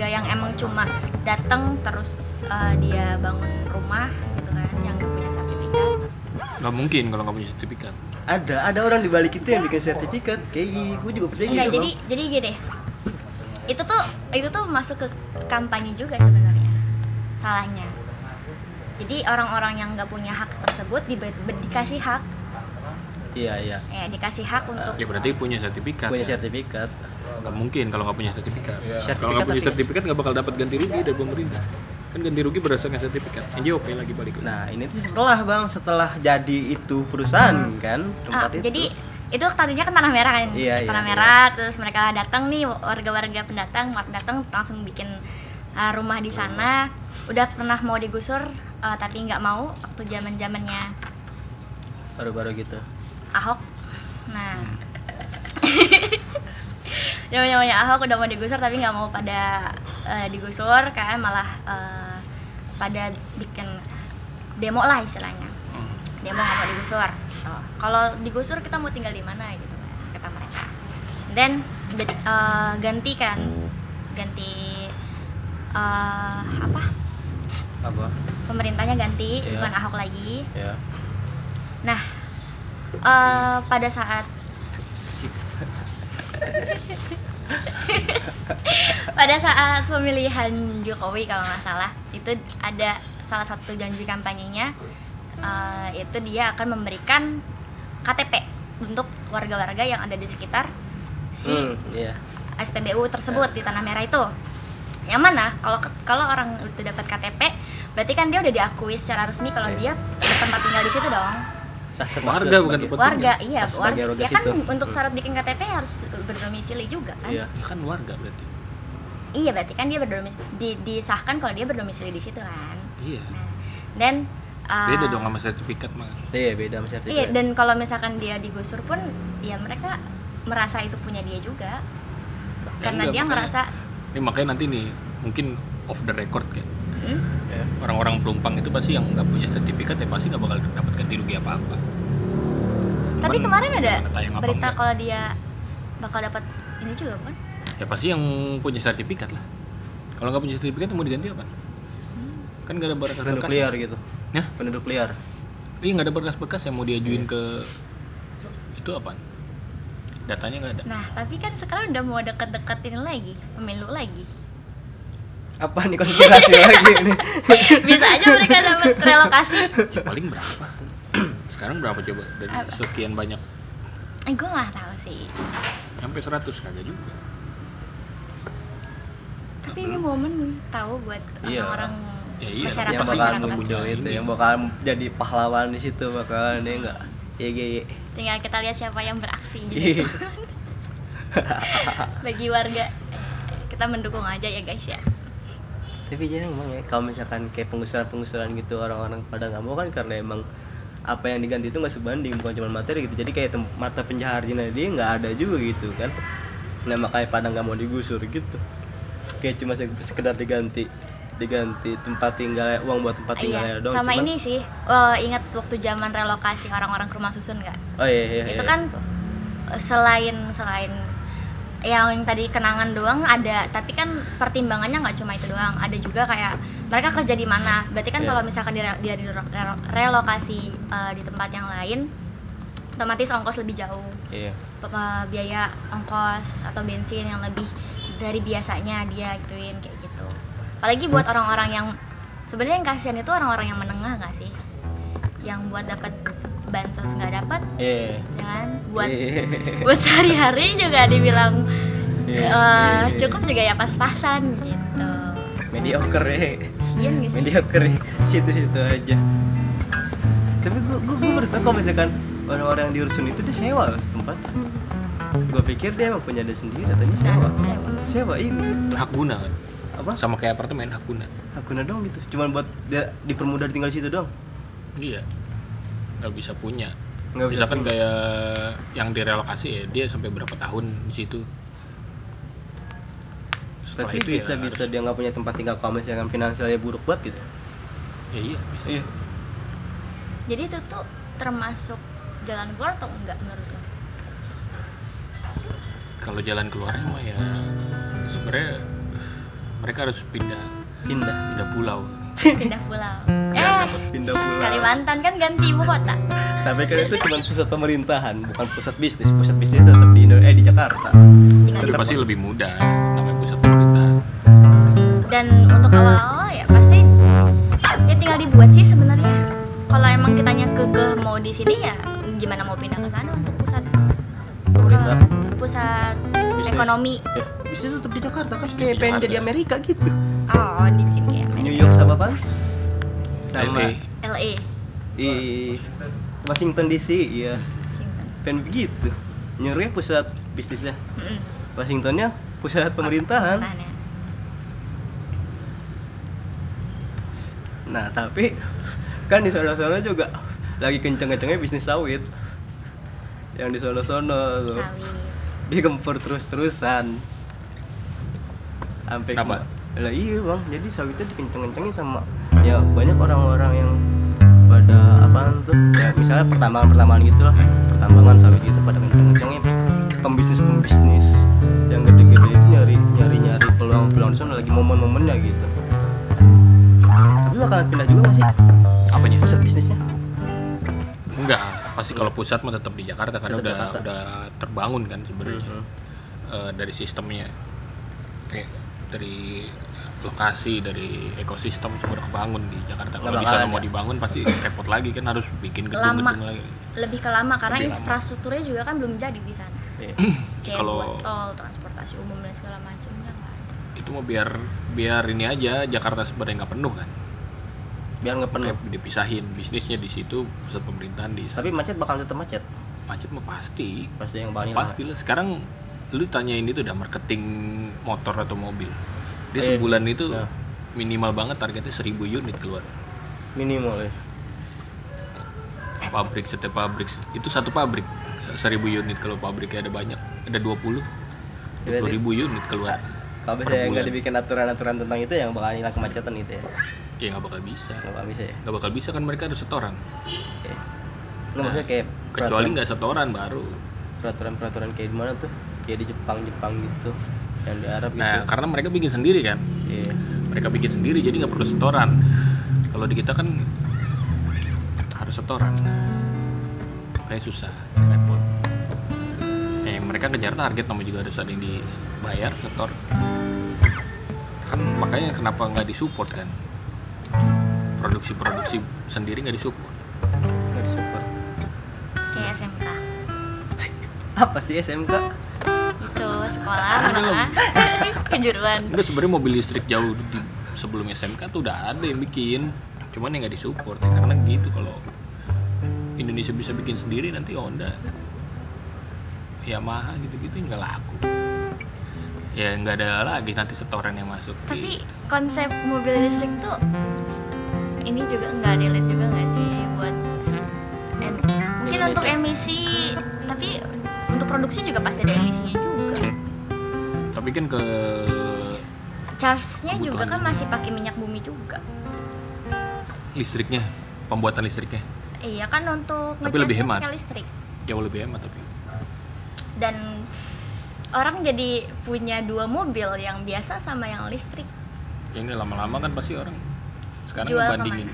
yang emang cuma datang terus dia bangun rumah gitu kan yang nggak punya sertifikat. Nggak mungkin kalau nggak punya sertifikat. Ada orang di balik itu yang bikin sertifikat kayak gitu. Gue juga percaya Enggak, gitu. jadi gini. Itu tuh masuk ke kampanye juga sebenarnya. Salahnya. Jadi orang-orang yang nggak punya hak tersebut dikasih hak. Iya. Ya, dikasih hak untuk Ya berarti punya sertifikat. Punya sertifikat. Nggak mungkin kalau nggak punya sertifikat. Sertifikat Kalau nggak punya tapi- sertifikat nggak bakal dapat ganti rugi dari pemerintah. Kan ganti rugi berdasarkan sertifikat. NJOP lagi balik lagi. Nah ini tuh setelah jadi itu perusahaan kan tempat itu. jadi itu tadinya kan tanah merah kan. Iya, Tanah iya, merah terus mereka datang nih warga-warga pendatang datang langsung bikin rumah di sana. Udah pernah mau digusur tapi nggak mau waktu zaman-zamannya baru-baru gitu. Ahok. Nah, zamannya Ahok udah mau digusur tapi nggak mau pada digusur kan malah pada bikin demo lah istilahnya. Demo nggak mau digusur. Kalau digusur kita mau tinggal di mana gitu kan kata mereka. Dan ganti Apa? pemerintahnya ganti Iya. bukan Ahok lagi. Ya. Nah, pada saat pemilihan Jokowi kalau nggak salah itu ada salah satu janji kampanyenya itu dia akan memberikan KTP untuk warga-warga yang ada di sekitar si Iya. SPBU tersebut di Tanah Merah itu. Yang mana kalau orang itu dapat KTP berarti kan dia udah diakui secara resmi kalau dia bertempat tinggal di situ dong. Warga bukan tempat Warga, tinggal. iya, Sebagai warga. warga Ya kan situ. untuk syarat bikin KTP harus berdomisili juga kan? Iya. Ya kan warga berarti. Iya, berarti kan dia disahkan kalau dia berdomisili di situ kan. Iya. Nah, dan Beda dong sama sertifikat mah. Iya, beda sama sertifikat. Iya, dan kalau misalkan dia digusur pun ya mereka merasa itu punya dia juga. Karena enggak, dia ngerasa ini makanya nanti nih mungkin off the record kayak Ya. orang-orang pelumpang itu pasti yang nggak punya sertifikat ya pasti nggak bakal dapat ganti rugi apa-apa. tapi Cuman, kemarin ada mana tayang apa berita enggak. kalau dia bakal dapat ini juga kan? Ya pasti yang punya sertifikat lah. Kalau nggak punya sertifikat mau diganti apa? Kan nggak ada berkas-berkas. Penduduk liar gitu. Ya? Penduduk liar. Iya nggak ada berkas-berkas yang mau diajuin ke itu apa? Datanya nggak ada. Nah, tapi kan sekarang udah mau deket-deketin lagi, pemilu lagi. Apa nih konspirasi lagi nih? Bisa aja mereka dapat relokasi. Ya, paling berapa? Sekarang berapa coba dari Apa? sekian banyak? Gue nggak tahu sih. Sampai 100 kagak juga. Tapi ini momen tahu buat Iya. orang-orang Ya iya, masyarakat Yang pasti bakal sangat masyarakat. muncul punya itu, ini. yang bakal jadi pahlawan di situ bakalan ini enggak? Iya. Tinggal kita lihat siapa yang beraksi Iya. gitu. Bagi warga kita mendukung aja ya guys ya. Tapi jarang emang ya kalau misalkan kayak pengusuran gitu orang-orang pada nggak mau kan karena emang apa yang diganti itu nggak sebanding, bukan cuma materi gitu. Jadi kayak mata pencahariannya dia nggak ada juga gitu kan. Nah makanya pada nggak mau digusur gitu. Kayak cuma sekedar diganti tempat tinggal, uang buat tempat tinggalnya Iya, doang. sama Cuman- ini sih, ingat waktu zaman relokasi orang-orang ke rumah susun nggak? Oh iya. Itu kan selain yang tadi kenangan doang ada, tapi kan pertimbangannya nggak cuma itu doang, ada juga kayak mereka kerja di mana. Berarti kan Iya. kalau misalkan dia relokasi di tempat yang lain, otomatis ongkos lebih jauh, Iya. biaya ongkos atau bensin yang lebih dari biasanya dia gituin kayak gitu. Apalagi buat orang-orang yang sebenarnya yang kasihan itu orang-orang yang menengah nggak sih, yang buat dapat bansos nggak dapat, Iya. ya kan? Buat Iya. buat sehari-hari juga dibilang Iya. cukup juga ya pas-pasan gitu. Mediocre ya. Kasian gak sih? Mediocre ya. Situ-situ aja. Tapi gue baru tahu kalau misalkan orang-orang yang di rusun itu dia sewa loh tempat. Gue pikir dia emang punya dia sendiri, tapi sewa. Sewa ini Hak guna kan? apa? Sama kayak apartemen hak guna. Hakuna dong gitu. Cuman buat dia dipermudah tinggal di situ doang. Iya. Nggak bisa punya. Nggak bisa Misalkan punya. kayak yang direlokasi ya dia sampai berapa tahun di situ. Setelah Berarti itu bisa ya harus- dia nggak punya tempat tinggal kalau misalkan finansialnya buruk banget gitu. Ya iya bisa. Iya. Jadi itu tuh termasuk jalan keluar atau enggak menurut lo? Kalau jalan keluarnya mah ya sebenarnya mereka harus pindah pulau. Pindah pulau. Pindah pulau. Kalimantan kan ganti ibu kota. Tapi kan itu cuma pusat pemerintahan, bukan pusat bisnis. Pusat bisnis tetap di Jakarta. Tinggal Tapi di pasti lebih mudah namanya pusat pemerintahan. Dan untuk awal-awal ya pasti ya tinggal dibuat sih sebenarnya. Kalau emang kitanya kekeh mau di sini ya gimana mau pindah ke sana untuk Pemerintah. pusat Bisnis. ekonomi. Ya, bisnis tetap di Jakarta kan Bisnis kayak di pengen Jakarta. jadi Amerika gitu. Oh, dibikin kayak New York sama apa? Sama LA. LA, di Washington DC, iya. Washington. Pengen begitu. New Yorknya pusat bisnisnya, Mm-mm. Washingtonnya pusat pemerintahan. Tahan ya. Nah tapi kan di sana-sana juga lagi kenceng-kencengnya bisnis sawit. Yang di sana-sana tuh Sawit. digempur terus-terusan. Sampai Kenapa? Lah iya bang, jadi sawitnya dikenceng-kencengin sama ya banyak orang-orang yang pada apaan tuh ya misalnya pertambangan gitu lah, pertambangan sawit itu pada kenceng-kencengin. Pembisnis yang gede-gede itu nyari peluang di sana lagi momen-momennya gitu. Tapi bakalan pindah juga nggak sih Apanya? pusat bisnisnya? Enggak, pasti kalau pusat mah tetap di Jakarta karena Tetap Jakarta. udah terbangun kan sebenarnya. Mhm. Dari sistemnya kayak dari lokasi, dari ekosistem semua udah kebangun di Jakarta. Kalau Nggak misalnya bakalan mau ya. dibangun pasti repot lagi kan harus bikin Lama. gedung-gedung lagi. Lebih ke lama karena Lebih lama. infrastrukturnya juga kan belum jadi di sana. Iya. Kayak Kalau- buat tol, transportasi umum dan segala macamnya nggak ada. Itu mau biar ini aja Jakarta sebenarnya nggak penuh kan. Biar nggak penuh. Kayak dipisahin bisnisnya di situ, pusat pemerintahan di sana. Tapi macet bakal tetap macet. Macet mah pasti. Pasti yang paling Pasti lah. Sekarang lu tanyain itu udah marketing motor atau mobil. Dia Eh, sebulan itu nah. minimal banget targetnya 1000 unit keluar. minimal ya. Setiap pabrik itu satu pabrik 1.000 unit, kalau pabriknya ada banyak, ada 20 ribu unit keluar. Kalau misalnya nggak dibikin aturan-aturan tentang itu yang bakal hilang kemacetan gitu ya? Ya nggak bakal bisa. Nggak bakal bisa kan, mereka harus setoran. Nggak, maksudnya kayak kecuali nggak setoran baru. Peraturan kayak di mana tuh? Kayak di Jepang gitu, yang di Arab gitu. Nah karena mereka bikin sendiri kan. Mereka bikin sendiri jadi nggak perlu setoran. Kalau di kita kan harus setoran, kayak susah, repot. Mereka kejar target, nama juga harus ada yang dibayar setor. Kan makanya kenapa nggak disupport kan? Produksi sendiri nggak disupport. Kayak SMK. Apa sih SMK? Itu sekolah menengah kejuruan. Enggak, sebenarnya mobil listrik jauh sebelum SMK tuh udah ada yang bikin, cuman yang nggak disupport ya, karena gitu. Kalau Indonesia bisa bikin sendiri, nanti Honda, Yamaha gitu-gitu nggak laku. Ya nggak ada lagi nanti setoran yang masuk. Tapi konsep mobil listrik tuh ini juga nggak relate juga nggak sih buat mungkin untuk emisi, tapi untuk produksi juga pasti ada emisinya juga. Tapi kan ke charge-nya juga kan masih pakai minyak bumi juga. Listriknya, pembuatan listriknya. Iya kan, untuk tapi lebih hemat. pakai listrik. Jauh lebih hemat tapi. Dan orang jadi punya 2 mobil, yang biasa sama yang listrik. Ya enggak, lama-lama kan pasti orang sekarang jual ngebandingin.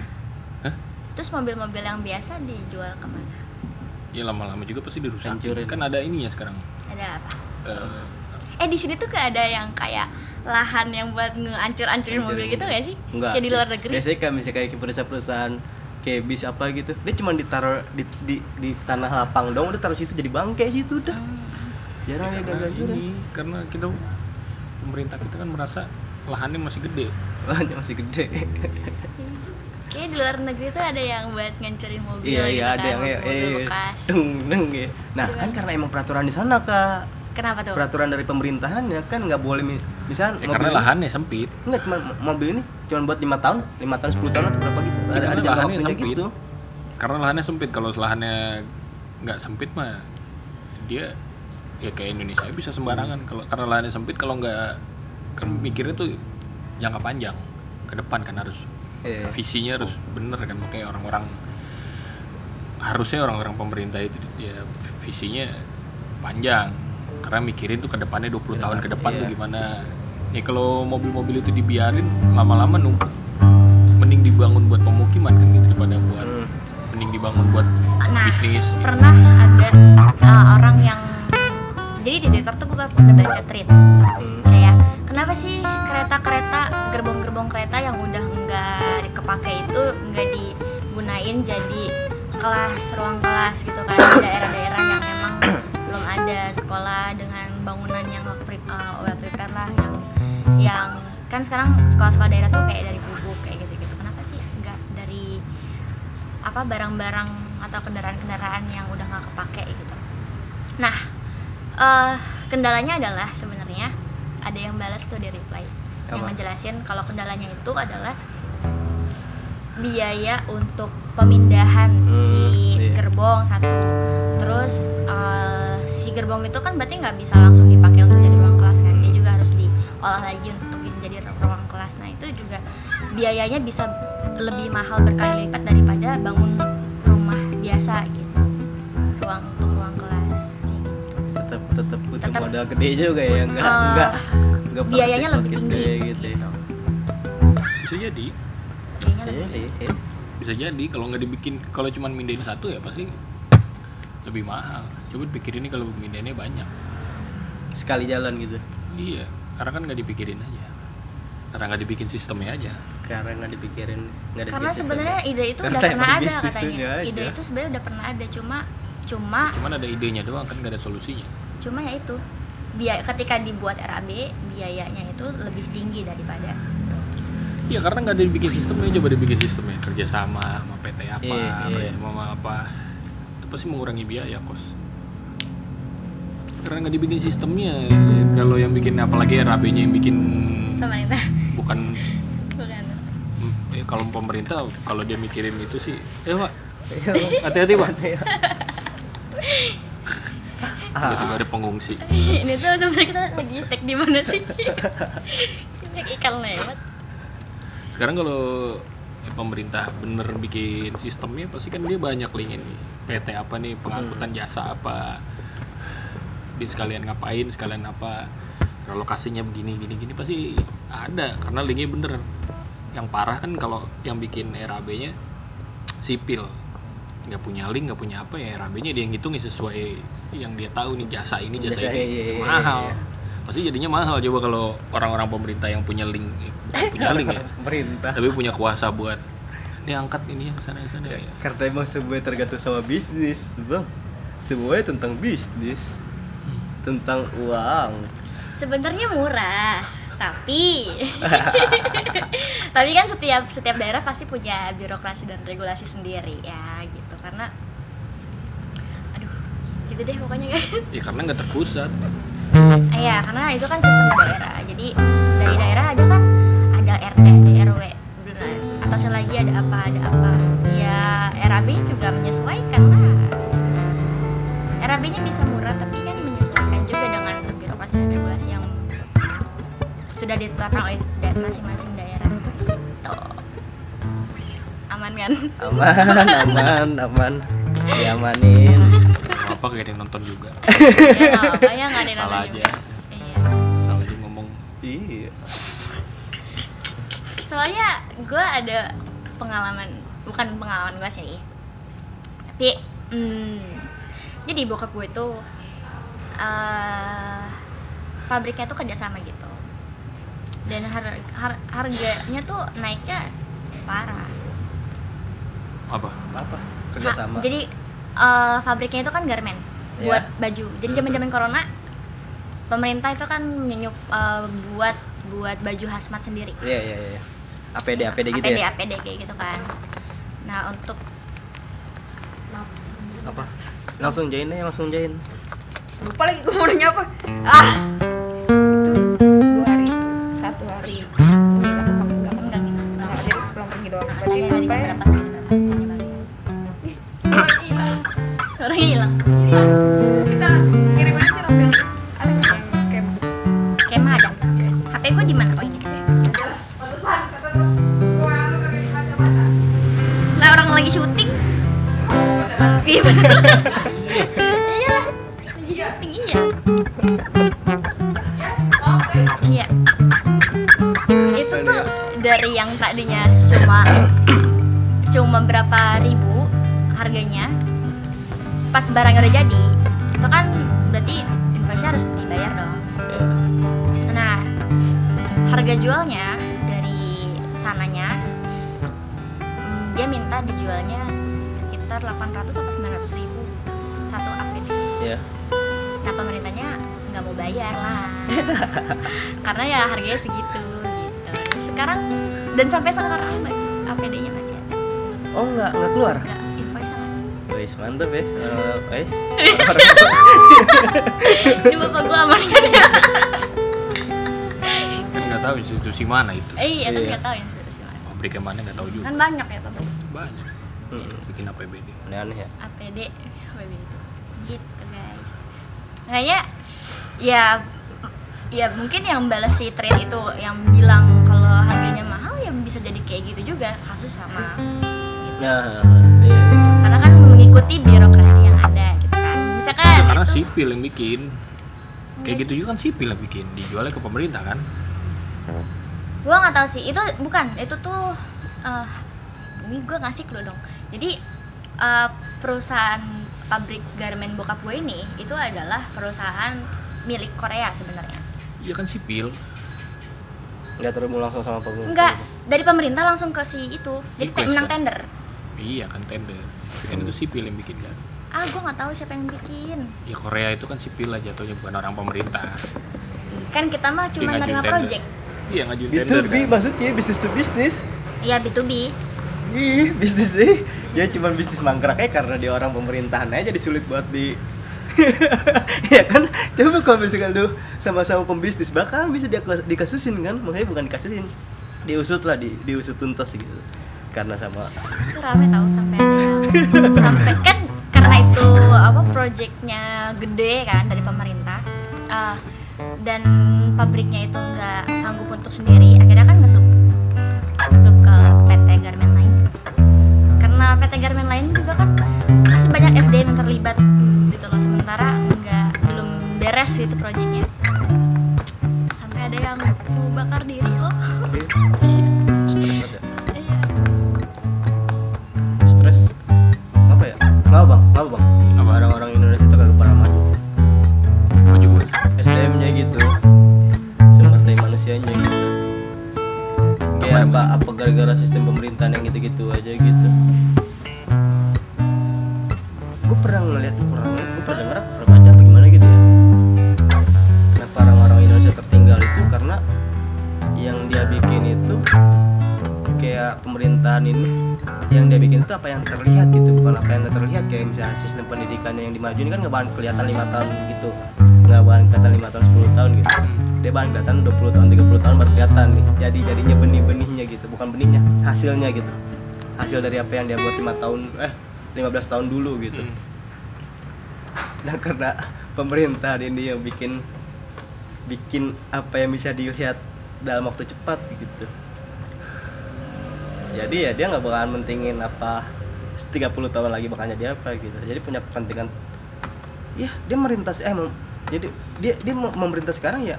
Hah? Terus mobil-mobil yang biasa dijual kemana? Ya lama-lama juga pasti dirusakin. Kan ada ininya sekarang. Ada apa? Di sini tuh gak ada yang kayak lahan yang buat ngehancur-hancurin mobil gitu gak sih? Enggak. Kayak di luar negeri. Biasanya kan misalnya kayak perusahaan kayak bis apa gitu, dia cuma ditaruh di tanah lapang dong, udah taruh situ jadi bangkai situ udah. Jarang ada gancuran. Karena kita, pemerintah kita kan merasa lahannya masih gede. Lahannya masih gede. Kayak di luar negeri tuh ada yang buat ngancurin mobil. Iya, gitu ada kan, yang mobil bekas. Deng ya. Nah, kan karena emang peraturan di sana, Kak. Kenapa tuh? Peraturan dari pemerintahannya kan nggak boleh misal mobil karena lahannya sempit. Enggak, cuma mobil ini cuma buat 5 tahun, 10 tahun atau berapa gitu. Ada jangka waktunya gitu. Karena lahannya sempit. Kalau lahannya nggak sempit mah dia ya kayak Indonesia bisa sembarangan. Kalau karena lahannya sempit, kalau nggak kan mikirnya tuh jangka panjang ke depan kan, harus visinya harus bener kan. Makanya harusnya orang-orang pemerintah itu ya visinya panjang, karena mikirin tuh ke depannya 20 tahun ke depan tuh gimana. Ya kalau mobil-mobil itu dibiarin lama-lama numpuk, mending dibangun buat pemukiman kan gitu, daripada buat mending dibangun buat bisnis. Pernah ada orang yang, jadi di Twitter tuh gue pernah baca tweet kayak, kenapa sih kereta-kereta, gerbong-gerbong kereta yang udah nggak kepake itu nggak digunain jadi ruang kelas gitu kan, di daerah-daerah yang emang belum ada sekolah dengan bangunan yang well prepared lah, yang kan sekarang sekolah-sekolah daerah tuh kayak dari bubuk kayak gitu-gitu. Kenapa sih nggak dari barang-barang atau kendaraan-kendaraan yang udah nggak kepake gitu? Nah, kendalanya adalah sebenarnya ada yang balas tuh di reply yang ngejelasin kalau kendalanya itu adalah biaya untuk pemindahan si gerbong satu. Terus si gerbong itu kan berarti nggak bisa langsung dipakai untuk jadi ruang kelas kan, dia juga harus diolah lagi untuk jadi ruang kelas. Nah itu juga biayanya bisa lebih mahal berkali lipat daripada bangun rumah biasa gitu, untuk ruang kelas kayak gitu. Tetap butuh modal gede juga ya, enggak biayanya lebih tinggi gitu. Bisa jadi. Bisa jadi kalau nggak dibikin, kalau cuma mindahin satu ya pasti lebih mahal. Coba pikirin ini kalau mindahinnya banyak, sekali jalan gitu. Iya, karena kan nggak dipikirin aja, karena nggak dibikin sistemnya aja. Karena nggak dipikirin. Karena sebenarnya ide itu udah pernah ada katanya. Ide itu sebenarnya udah pernah ada, cuma ada idenya doang kan, nggak ada solusinya. Cuma ya itu ketika dibuat RAB biayanya itu lebih tinggi daripada. Iya, karena nggak ada dibikin sistemnya. Coba dibikin sistemnya, kerjasama sama PT apa, sama apa, itu pasti mengurangi biaya kos. Karena nggak dibikin sistemnya. Kalau yang bikin, apalagi RAB-nya yang bikin pemerintah, bukan. Kalau pemerintah, kalau dia mikirin itu sih, Pak, Hati-hati Bang. Tiba-tiba ada pengungsi. Ini tuh sebenarnya kita lagi tag di mana sih? Tag ikan lewat. Sekarang kalau pemerintah bener bikin sistemnya pasti kan dia banyak linknya nih. PT apa nih, pengangkutan jasa apa, di sekalian ngapain, sekalian apa, relokasinya begini pasti ada karena linknya bener. Yang parah kan kalau yang bikin RAB-nya sipil, nggak punya link, nggak punya apa ya, RAB-nya dia yang ngitungin sesuai yang dia tahu nih, jasa ini mahal. Pasti jadinya mahal. Coba kalau orang-orang pemerintah yang punya link, bukan punya link ya, pemerintah, tapi punya kuasa buat ini angkat ini yang kesana ya. Karena emang semuanya tergantung sama bisnis, bang. Semuanya tentang bisnis, tentang uang. Sebenarnya murah, tapi kan setiap daerah pasti punya birokrasi dan regulasi sendiri ya gitu. Karena gitu deh pokoknya guys. Ya karena nggak terpusat. Iya, karena itu kan sistem daerah. Jadi dari daerah aja kan ada RT, ada RW, atasnya lagi ada apa. Ya RAB juga menyesuaikan lah. RAB-nya bisa murah tapi kan menyesuaikan juga dengan birokrasi dan regulasi yang sudah ditetapkan oleh masing-masing daerah. Tuh. Aman kan? Aman. Diamanin. Apa kayak ada yang nonton juga. Ya apa ya, nggak ada yang salah nonton aja. juga. Iya. Salah aja ngomong. Iya. Soalnya gue ada bukan pengalaman gue sih, tapi jadi bokap gue itu pabriknya tuh kerjasama gitu, dan harganya tuh naiknya parah. Apa? Kerjasama. Jadi pabriknya itu kan garmen buat baju. Jadi zaman corona pemerintah itu kan buat baju hazmat sendiri. Iya. APD gitu ya. APD kayak gitu kan. Nah, untuk apa? Langsung jahit. Lupa lagi gue mau nanya apa. Itu 2 hari itu, 1 hari. Ini enggak jadi pulang pergi doang. Berarti sampai orang hilang. Kita kirim aja Rafael. Ada nggak yang Kayak ada. HP gue di mana? Oh ini. jelas pantesan kata gue baca-baca. Lah orang lagi syuting. Iya bener. Iya. Lagi syuting iya. Iya. Itu tuh dari yang tadinya cuma berapa ribu harganya, pas barangnya udah jadi, itu kan berarti invoice-nya harus dibayar dong. Nah, harga jualnya dari sananya dia minta dijualnya sekitar 800 sampai 900 ribu satu APD. Iya. Nah, pemerintahnya nggak mau bayar lah karena ya harganya segitu gitu. Sekarang dan sampai sekarang APD-nya masih ada. Oh nggak keluar? Nggak, invoice sama. Wes mantep ya. Ini bapak gua amankan ya. Kan nggak tahu institusi mana itu. Iya kan nggak tahu institusi mana. Pabrik yang mana nggak tahu juga. Kan banyak ya pabrik. Banyak. Bikin APBD. Aneh ya. APD gitu guys. Makanya ya mungkin yang balas si trade itu yang bilang kalau harganya mahal ya bisa jadi kayak gitu juga kasus sama gitu. Nah, iya. Karena kan mengikuti birokrasi yang ada gitu kan. Misalkan Ya, karena itu, sipil yang bikin. Kayak gitu juga kan sipil yang bikin, dijualnya ke pemerintah kan. gua nggak tahu sih itu bukan itu tuh ini gua ngasih clue dong. Jadi perusahaan pabrik garmen bokap gue ini itu adalah perusahaan milik Korea sebenarnya. Iya kan sipil. Nggak terlalu langsung sama pemerintah. Enggak, dari pemerintah langsung ke si itu. Jadi Request, menang kan? Iya. Iya kan tender. Kan itu sipil yang bikin kan. Gue nggak tahu siapa yang bikin. Ya Korea itu kan sipil lah jatuhnya, bukan orang pemerintah. Kan kita mah Dia cuma ngajuin nerima tender. project. Iya ngajuin tender B2B kan. maksudnya bisnis to bisnis. Iya B2B. Ih, bisnis sih. Dia cuma bisnis mangkraknya karena dia orang pemerintahan aja jadi sulit buat di ya kan, coba kalau misalkan lu sama-sama pembisnis bakal bisa dikasusin kan, makanya bukan dikasusin, diusut lah, diusut tuntas gitu, karena sama Itu rame tahu sampai ada yang Sampai kan karena itu apa proyeknya gede kan dari pemerintah, dan pabriknya itu nggak sanggup untuk sendiri, akhirnya kan ngesup ke PT Garmen Line. Karena PT Garmen Line juga kan masih banyak SDM yang terlibat gitu loh, sementara belum beres itu proyeknya. Sampai ada yang mau bakar diri loh. Stres banget ya. Iya. Stres apa ya? Nggak bang orang-orang Indonesia itu kagak pernah maju gue SDM-nya gitu, sumber daya manusianya gitu. Kayak apa gara-gara sistem pemerintahan yang gitu-gitu aja gitu. Gue pernah ngeliat, gue pernah denger, pernah baca apa gimana gitu ya. Kenapa orang-orang Indonesia tertinggal itu karena yang dia bikin itu kayak pemerintahan ini, yang dia bikin itu apa yang terlihat gitu, bukan apa yang nggak terlihat. Kayak misalnya sistem pendidikannya yang dimaju ini kan nggak bakalan kelihatan 5 tahun gitu, nggak bakalan kelihatan 5 tahun 10 tahun gitu. Dia bakalan kelihatan 20 tahun 30 tahun baru kelihatan nih jadinya benih-benihnya gitu, bukan benihnya, hasilnya gitu, hasil dari apa yang dia buat 15 tahun dulu gitu. Nah karena pemerintah ini yang bikin apa yang bisa dilihat dalam waktu cepat gitu, jadi ya dia nggak bakalan mentingin apa 30 tahun lagi bakalnya dia apa gitu. Jadi punya kepentingan ya dia memerintah jadi dia memerintah sekarang ya,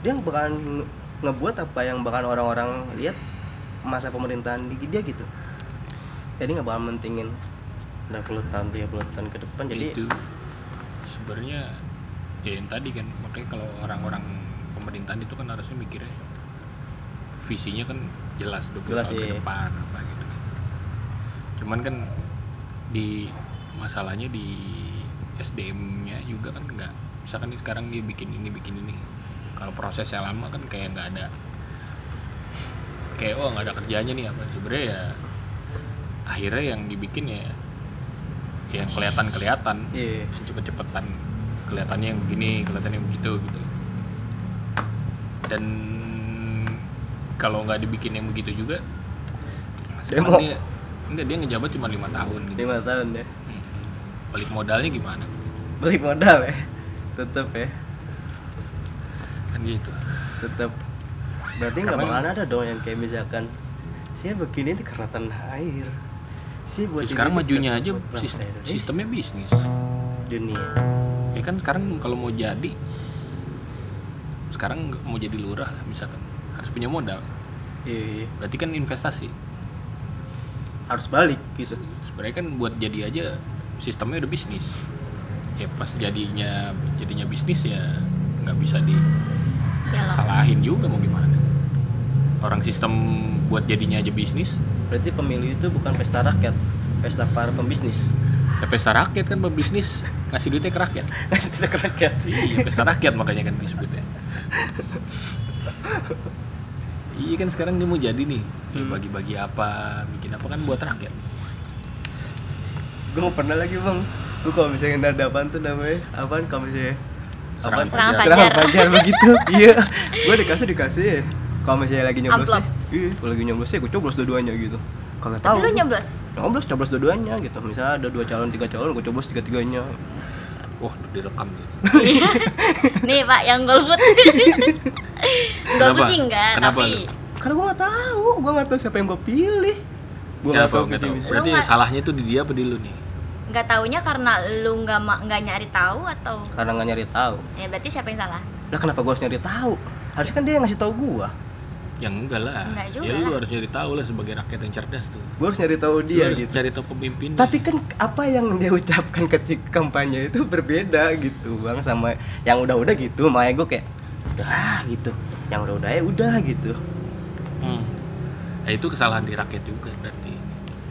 dia bakalan ngebuat apa yang bakalan orang-orang lihat masa pemerintahan dia gitu. Jadi nggak bakalan mentingin 20 tahun 30 tahun ke depan. Jadi itu sebenarnya ya yang tadi kan, makanya kalau orang-orang pemerintahan itu kan harusnya mikirnya visinya kan jelas 20 tahun ke depan apa gitu kan. Cuman kan di masalahnya di SDM-nya juga kan nggak, misalkan nih sekarang dia bikin ini, kalau prosesnya lama kan kayak nggak ada, kayak nggak ada kerjanya nih apa. Sebenarnya ya akhirnya yang dibikin ya yang kelihatan yang cepet-cepetan, kelihatannya yang begini, kelihatannya yang begitu gitu. Dan kalau nggak dibikin yang begitu juga, sekarang dia ngejabat cuma 5 tahun gitu. 5 tahun ya. Balik modalnya gimana? Balik modal ya, tetep ya, Kan gitu. tetep. Berarti nggak bakalan ada dong yang kayak misalkan saya begini itu karena tanah air. Sekarang majunya aja sistemnya bisnis dunia. ya kan. Sekarang kalau mau jadi, sekarang mau jadi lurah misalkan harus punya modal. Iya. Berarti kan investasi. Harus balik gitu. Sebenarnya kan buat jadi aja sistemnya udah bisnis. Ya pas jadinya bisnis ya nggak bisa disalahin juga, mau gimana. Orang sistem buat jadinya aja bisnis. Berarti pemilu itu bukan pesta rakyat, pesta para pembisnis. Ya pesta rakyat kan, pembisnis ngasih duitnya ke rakyat. Ngasih duitnya ke rakyat. Iya, pesta rakyat makanya kan disebutnya. Iya kan sekarang dia mau jadi nih, bagi-bagi apa, bikin apa kan buat rakyat. Gue mau pernah lagi bang, gue kalau misalnya ada apaan tuh namanya, apaan kalau misalnya Serangan fajar begitu, iya, gue dikasih. Kalau misalnya lagi nyoblos kalau lagi nyoblos gue coblos dua-duanya gitu. Kalau tahu. Tapi lu Nyoblos dua-duanya gitu. Misalnya ada 2 calon, 3 calon, gue coblos 3-3-nya. Wah, direkam gitu. Nih Pak, yang golput. Golput sih enggak, Kenapa tapi Karena gue nggak tahu siapa yang gue pilih. Gue nggak tahu. Berarti Lu salahnya itu di dia apa di lu nih? nggak taunya karena lu nggak nyari tahu atau Karena nggak nyari tahu. ya berarti siapa yang salah? Lah kenapa gue harus nyari tahu? Harusnya kan dia yang ngasih tahu gue. Ya enggak lah. Enggak juga Ya lu lah. harus nyari tahu lah sebagai rakyat yang cerdas tuh. Gue harus nyari tahu Lu dia harus gitu. cari tahu pemimpin. Tapi kan apa yang dia ucapkan ketika kampanye itu berbeda gitu bang, sama yang udah gitu. Makanya gue kayak udah gitu, yang udah ya udah gitu. Ya itu kesalahan di rakyat juga berarti.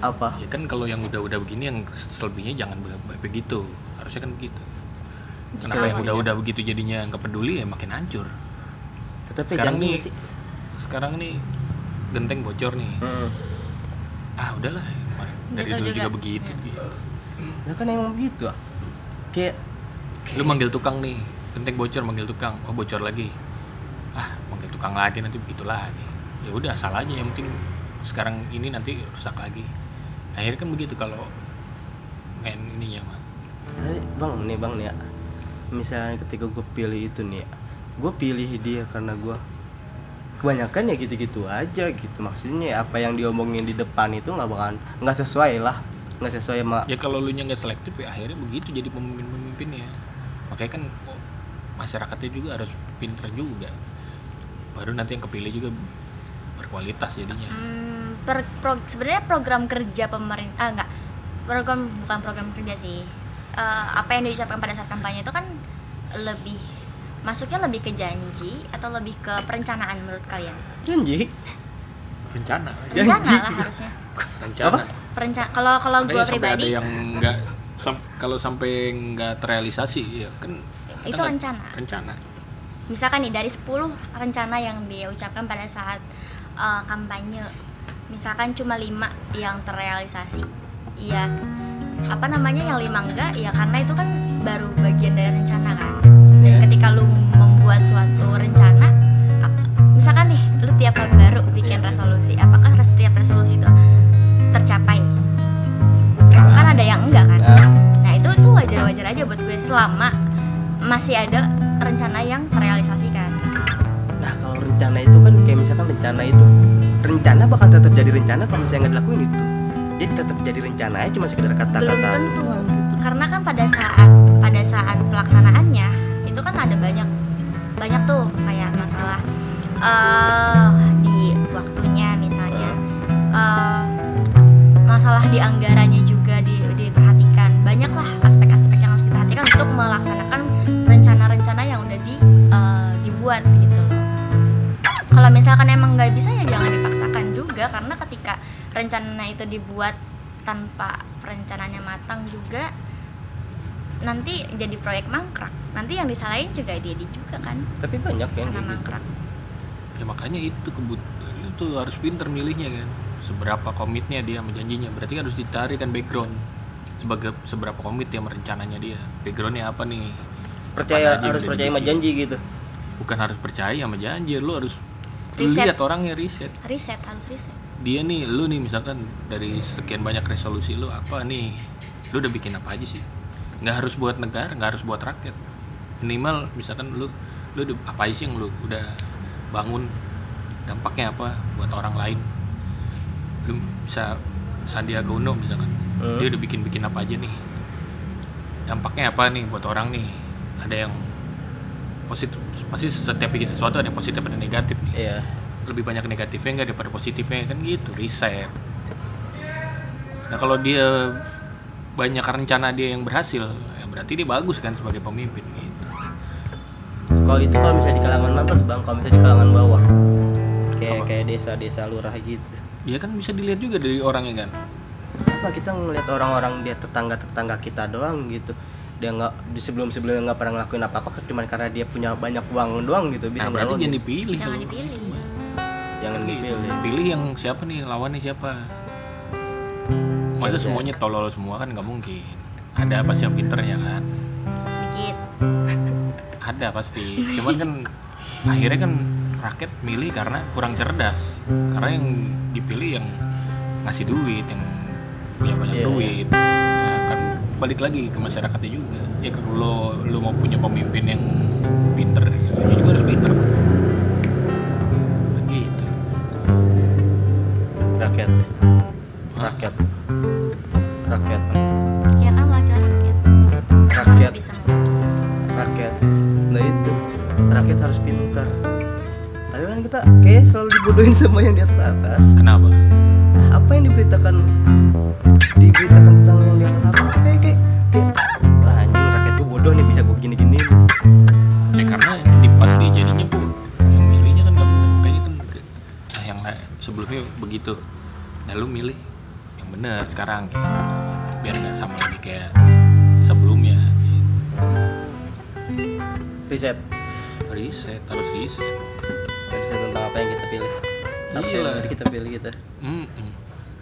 Apa? Ya kan kalau yang udah begini, yang selebihnya jangan begitu. Harusnya kan begitu. Kenapa yang udah begitu jadinya nggak peduli, ya makin hancur. Tapi sekarang nih genteng bocor nih. Udahlah, dari Besok dulu juga juga begitu. Gitu. Ya kan emang begitu ah. Kayak Lu manggil tukang nih, genteng bocor, manggil tukang, bocor lagi. Manggil tukang lagi, nanti begitu lagi. Ya udah, asal aja, yang penting sekarang ini nanti rusak lagi. Akhirnya kan begitu. Kalau main ininya mah. Tapi bang nih ya, misalnya ketika gue pilih itu nih ya, gue pilih dia karena gue kebanyakan ya gitu-gitu aja gitu, maksudnya apa yang diomongin di depan itu nggak sesuai sama Ya kalau lu nya nggak selektif ya akhirnya begitu jadi pemimpin ya. Makanya kan masyarakatnya juga harus pinter juga, baru nanti yang kepilih juga berkualitas jadinya. Sebenarnya program kerja pemerintah bukan program kerja sih. Apa yang diucapkan pada saat kampanye itu kan masuknya lebih ke janji atau lebih ke perencanaan menurut kalian? janji. Rencana Lah harusnya. rencana Kalau gue sampai pribadi ada yang nggak kalau sampai nggak terrealisasi ya kan itu rencana. Misalkan nih dari 10 rencana yang dia ucapkan pada saat kampanye, misalkan cuma 5 yang terrealisasi, ya yang 5 enggak, ya karena itu kan baru bagian dari rencana kan. Dan ketika lu membuat suatu rencana, misalkan nih lu tiap tahun baru bikin resolusi, apakah setiap resolusi itu tercapai? Kan ada yang enggak kan. Nah itu tuh wajar-wajar aja buat gue selama masih ada rencana yang terrealisasikan. Nah kalau rencana itu kan kayak misalkan rencana bakal tetap jadi rencana kalau misalnya nggak dilakuin itu, dia tetap jadi rencana aja, cuma sekedar kata-kata. Belum tentu gitu. Karena kan pada saat pelaksanaannya itu kan ada banyak tuh kayak masalah di waktunya misalnya, masalah di anggarannya juga diperhatikan. Banyaklah aspek-aspek yang harus diperhatikan untuk melaksanakan rencana-rencana yang udah dibuat gitu loh. Kalau misalkan emang nggak bisa ya jangan dipaksakan juga, karena ketika rencana itu dibuat tanpa perencanaannya matang juga nanti jadi proyek mangkrak. Nanti yang disalahin juga dia juga kan. Tapi banyak yang karena kayak gitu. mangkrak. Ya makanya itu harus pinter milihnya kan, seberapa komitnya dia sama janjinya. Berarti harus ditarik kan background seberapa komit dia merencananya dia, backgroundnya apa nih. Harus percaya sama janji gitu. Bukan harus percaya sama janji, lu harus Riset. lihat orangnya, riset Harus riset. dia nih, lu nih misalkan dari sekian banyak resolusi lu apa nih, lu udah bikin apa aja sih. Nggak harus buat negara, nggak harus buat rakyat, minimal misalkan lu apa aja sih yang lu udah bangun, dampaknya apa buat orang lain. Lu bisa Sandiaga Uno misalkan, dia udah bikin apa aja nih, dampaknya apa nih buat orang nih. Ada yang positif, pasti setiap bikin sesuatu ada yang positif ada yang negatif nih. Iya. Lebih banyak negatifnya nggak daripada positifnya kan gitu, riset. Nah kalau dia banyak rencana dia yang berhasil, ya berarti dia bagus kan sebagai pemimpin gitu. Kalau misalnya di kalangan atas bang, kalau misalnya di kalangan bawah kayak desa-desa lurah gitu, Ya kan bisa dilihat juga dari orangnya kan. apa kita ngeliat orang-orang dia tetangga kita doang gitu, dia nggak sebelumnya nggak pernah ngelakuin apa-apa cuma karena dia punya banyak uang doang gitu. Nah berarti jangan dipilih. Jangan dipilih. Pilih yang siapa nih, lawannya siapa. Masa semuanya tolol semua kan nggak mungkin. Ada pasti yang pinternya kan. Dikit. Ada pasti. Cuman kan akhirnya kan rakyat milih karena kurang cerdas. Karena yang dipilih yang ngasih duit, yang punya banyak duit. Nah, kan balik lagi ke masyarakatnya juga. Ya kalau lo mau punya pemimpin yang pinter, ya juga harus pinter. Begitu. Rakyat. Ya kan wakil rakyat. Rakyat. Harus bisa mewakili. Rakyat. Nah itu, rakyat harus pintar. Tapi kan kita kayak selalu dibodohin sama yang di atas. Kenapa? Apa yang diberitakan tentang yang di atas atas kayak wah anjing, rakyat tuh bodoh nih, bisa gue gini-gini. Ya karena pas dia jadinya bu, yang milihnya kan kayaknya kan yang sebelumnya begitu. Nah lu milih yang benar sekarang gitu. Biar nggak sama lagi kayak sebelumnya gitu. Riset Harus riset tentang apa yang kita pilih. Apa Iya lah. yang kita pilih kita.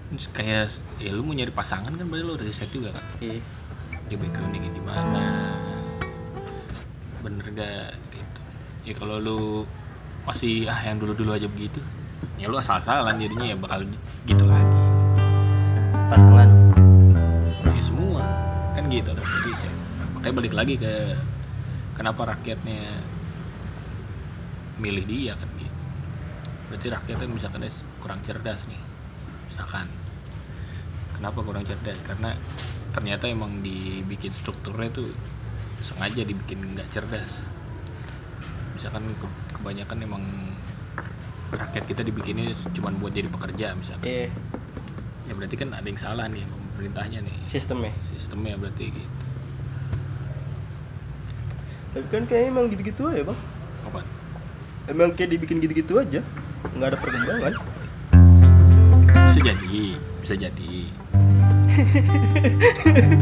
Terus kayak ya lu mau nyari pasangan kan berarti lu riset juga kan. Iya. Dia backgroundnya kayak gimana, bener gak gitu. Ya kalau lu masih yang dulu aja begitu, ya lu asal-asalan jadinya, ya bakal gitu lagi. Pasangan. Ya semua gitu loh. Jadi makanya balik lagi ke kenapa rakyatnya milih dia kan gitu. Berarti rakyatnya misalkan kurang cerdas nih, misalkan. Kenapa kurang cerdas? Karena ternyata emang dibikin strukturnya tuh sengaja dibikin nggak cerdas. Misalkan kebanyakan emang rakyat kita dibikinnya cuma buat jadi pekerja misalkan. Ya berarti kan ada yang salah nih pemerintahnya nih. Sistemnya berarti gitu. Tapi kan kayaknya emang gitu-gitu aja bang. Apa? Emang kayak dibikin gitu-gitu aja, nggak ada perkembangan. Bisa jadi.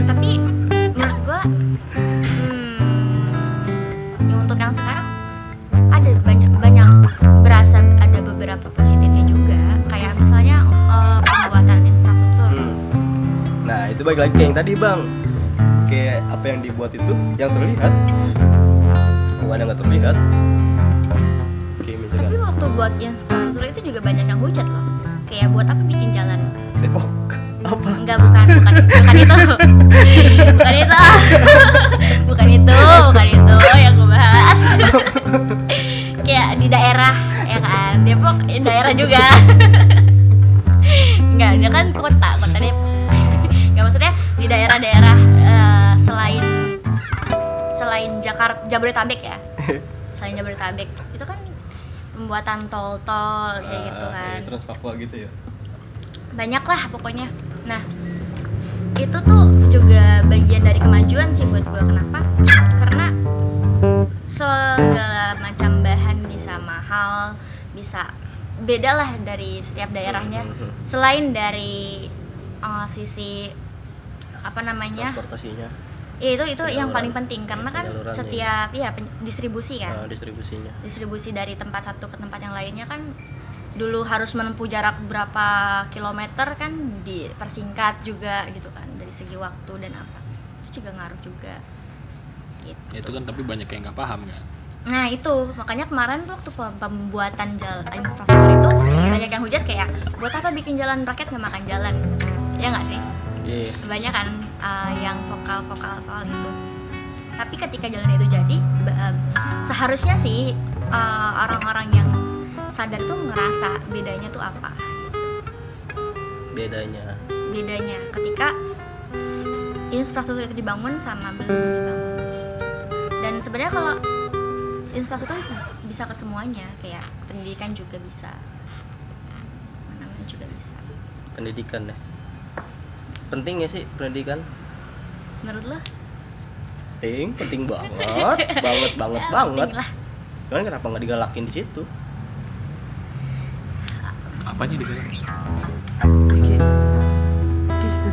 Tapi menurut gua yang untuk yang sekarang ada banyak berasa ada beberapa positifnya juga, kayak misalnya pembuatan infrastruktur. Nah itu balik lagi kayak yang tadi bang, kayak apa yang dibuat itu yang terlihat, bukan yang nggak terlihat. Kayak misalkan Tapi waktu buat infrastruktur itu juga banyak yang hujat loh, kayak buat apa bikin jalan? Depok apa? Enggak, bukan itu bukan itu yang gue bahas. Kayak di daerah ya kan, Depok daerah juga. Enggak, dia kan kota Depok. Enggak, maksudnya di daerah-daerah selain Jakarta, Jabodetabek ya. Selain Jabodetabek itu kan pembuatan tol kayak gitu kan. Trans Papua gitu ya. Banyak lah pokoknya. Nah itu tuh juga bagian dari kemajuan sih buat gue. Kenapa? Karena segala macam bahan bisa mahal, bisa beda lah dari setiap daerahnya. Selain dari sisi apa namanya, transportasinya, itu yang paling penting karena kan setiap distribusi kan, distribusi dari tempat satu ke tempat yang lainnya kan dulu harus menempuh jarak berapa kilometer kan, dipersingkat juga gitu kan dari segi waktu dan apa, itu juga ngaruh juga gitu. Itu kan tapi banyak yang nggak paham kan. Nah itu makanya kemarin tuh waktu pembuatan jalan infrastruktur itu banyak yang hujat kayak buat apa bikin jalan, rakyat nggak makan jalan, ya nggak sih? Banyak kan yang vokal soal itu. Tapi ketika jalan itu jadi, seharusnya sih orang-orang yang sadar tuh ngerasa bedanya tuh apa gitu. Bedanya ketika infrastruktur itu dibangun sama belum dibangun. Dan sebenarnya kalau infrastruktur bisa ke semuanya, kayak pendidikan juga bisa, mana-mana juga bisa. Pendidikan deh, penting ya sih pendidikan menurut lo? penting banget banget lah. Cuman kenapa nggak digalakin di situ? Apanya digalakin?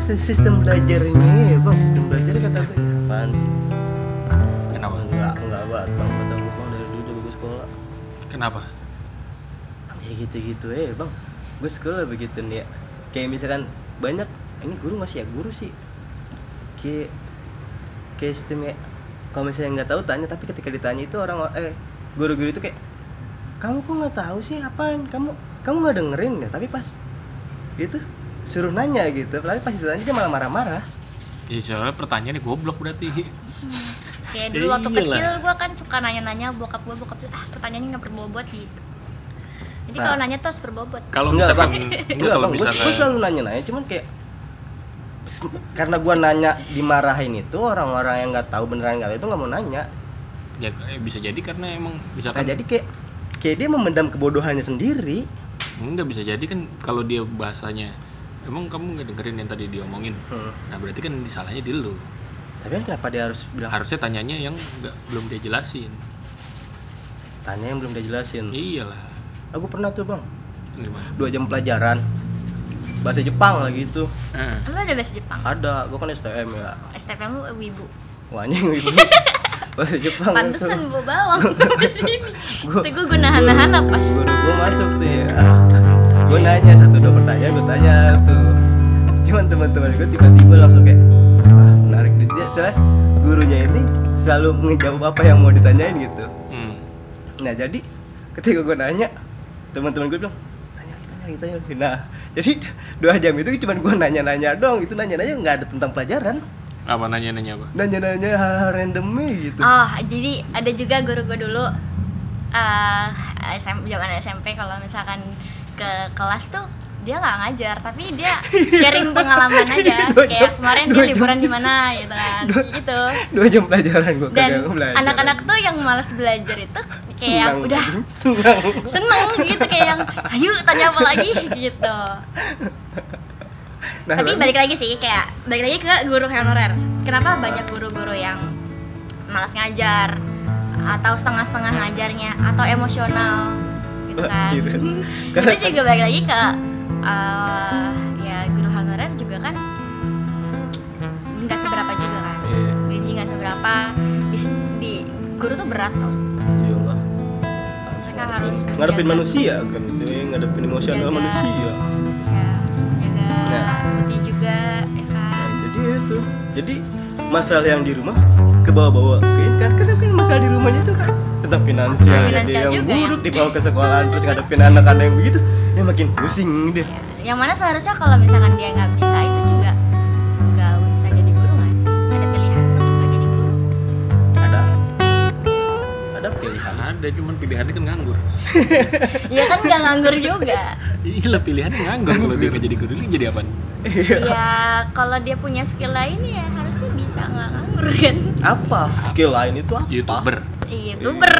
Sistem belajar ini bang, sistem belajar kata gue apaan sih? Kenapa? Enggak banget bang, kata gue bang dari dulu gue sekolah. Kenapa? Ya gitu bang, gue sekolah begitu nih ya. Kayak misalkan banyak, ini guru nggak sih ya, guru sih kayak sistemnya kalau misalnya nggak tahu tanya, tapi ketika ditanya itu orang guru-guru itu kayak, kamu kok nggak tahu sih apaan, kamu nggak dengerin ya, tapi pas gitu suruh nanya gitu, tapi pas ditanya dia malah marah-marah. Ya soalnya pertanyaannya goblok berarti. Kayak dulu waktu kecil gue kan suka nanya-nanya bokap gue pertanyaannya nggak berbobot gitu. Jadi kalau nanya tuh harus berbobot. Kalau misalkan gue selalu nanya-nanya, cuman kayak karena gue nanya dimarahin itu, orang-orang yang nggak tahu beneran nggak tahu itu nggak mau nanya. Ya, bisa jadi karena emang misalkan. Nah jadi kayak dia memendam kebodohannya sendiri. Enggak, bisa jadi kan kalau dia bahasanya, emang kamu nggak dengerin yang tadi diomongin. Nah berarti kan disalahnya di lu. Tapi kan kenapa dia harus bilang? Harusnya tanyanya yang belum dia jelasin. Tanya yang belum dia jelasin. Iyalah. Aku pernah tuh bang. Gimana? 2 jam pelajaran bahasa Jepang lagi itu. Lu ada bahasa Jepang? Ada, gua kan STM ya. STM lu wibu. Wah anjing wibu. Bahasa Jepang. Pantesan bawa bawang di sini. Tuh gue nahan-nahan pas. Gua masuk tuh ya. Gua nanya 1-2 pertanyaan, gua tanya tuh. Cuman teman-teman gua tiba-tiba langsung kayak, menarik dia. Soalnya gurunya ini selalu menjawab apa yang mau ditanyain gitu. Nah jadi ketika gua nanya, teman-teman gua bilang, tanya. Nah jadi 2 jam itu cuma gue nanya-nanya dong, itu nanya-nanya nggak ada tentang pelajaran. Apa nanya-nanya apa? Nanya-nanya hal-hal randomnya gitu. Oh, jadi ada juga guru gue dulu zaman SMP kalau misalkan ke kelas tuh dia nggak ngajar tapi dia sharing pengalaman aja. Kayak kemarin dia liburan di mana gitu kan, gitu. 2 jam pelajaran gue Dan kagak belajar. anak-anak tuh yang malas belajar itu kayak yang udah seneng gitu, kayak yang ayo tanya apa lagi gitu. Nah, Tapi balik lagi sih, kayak balik lagi ke guru honorer. Kenapa banyak guru-guru yang malas ngajar atau setengah-setengah ngajarnya atau emosional gitu kan? Itu juga balik lagi ke ya guru honorer juga kan nggak seberapa juga kan, gaji nggak seberapa. Di guru tuh berat tau. Iyalah. Mereka harus Ngadepin manusia kan itu, ngadepin emosional menjaga- manusia. Ya, harus menjaga mood juga, ya kan. Jadi itu. Jadi masalah yang di rumah ke bawah-bawah kan masalah di rumahnya itu kan tentang finansial, jadi Finansial yang juga, buruk dibawa ke sekolahan terus ngadepin anak-anak yang begitu ya makin pusing deh. Yang mana seharusnya kalau misalkan dia nggak bisa itu juga nggak usah jadi guru nggak sih? Ada pilihan untuk nggak jadi guru. Ada pilihan. Ada, cuman pilihannya kan nganggur. Ya kan nggak nganggur juga. Iya, pilihannya nganggur. Kalau dia nggak jadi guru, dia jadi apaan? Ya kalau dia punya skill lain ya harusnya bisa nggak nganggur kan. Apa skill lain itu apa? YouTuber. YouTuber,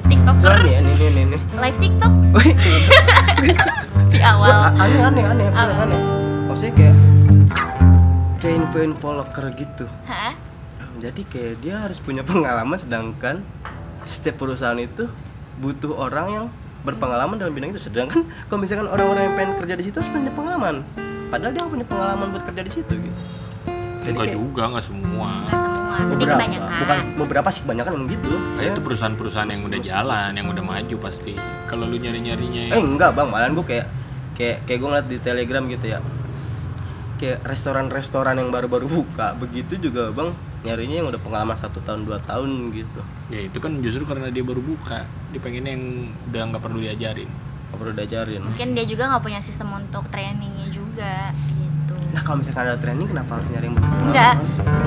TikToker, Soalnya nih. live TikTok Wih, di awal. aneh Apa? Maksudnya kayak info-info loker gitu. Hah? Jadi kayak dia harus punya pengalaman, sedangkan setiap perusahaan itu butuh orang yang berpengalaman dalam bidang itu. Sedangkan kalau misalkan orang-orang yang pengen kerja di situ harus punya pengalaman, padahal dia nggak punya pengalaman buat kerja di situ gitu. Jadi Enggak kayak juga, enggak semua. Nggak semua, tapi beberapa, kebanyakan. bukan beberapa sih, kebanyakan emang gitu. Kayak itu perusahaan-perusahaan yang udah jalan, yang udah maju pasti. Kalau lu nyari-nyarinya Enggak bang, malahan gue kayak gue ngeliat di Telegram gitu ya, kayak restoran-restoran yang baru-baru buka begitu juga bang, nyarinya yang udah pengalaman 1 tahun 2 tahun gitu. ya itu kan justru karena dia baru buka, dia pengennya yang udah nggak perlu diajarin. Gak perlu diajarin. Mungkin dia juga nggak punya sistem untuk trainingnya juga gitu. Nah kalau misalkan ada training, kenapa harus nyari yang berpengalaman? Enggak,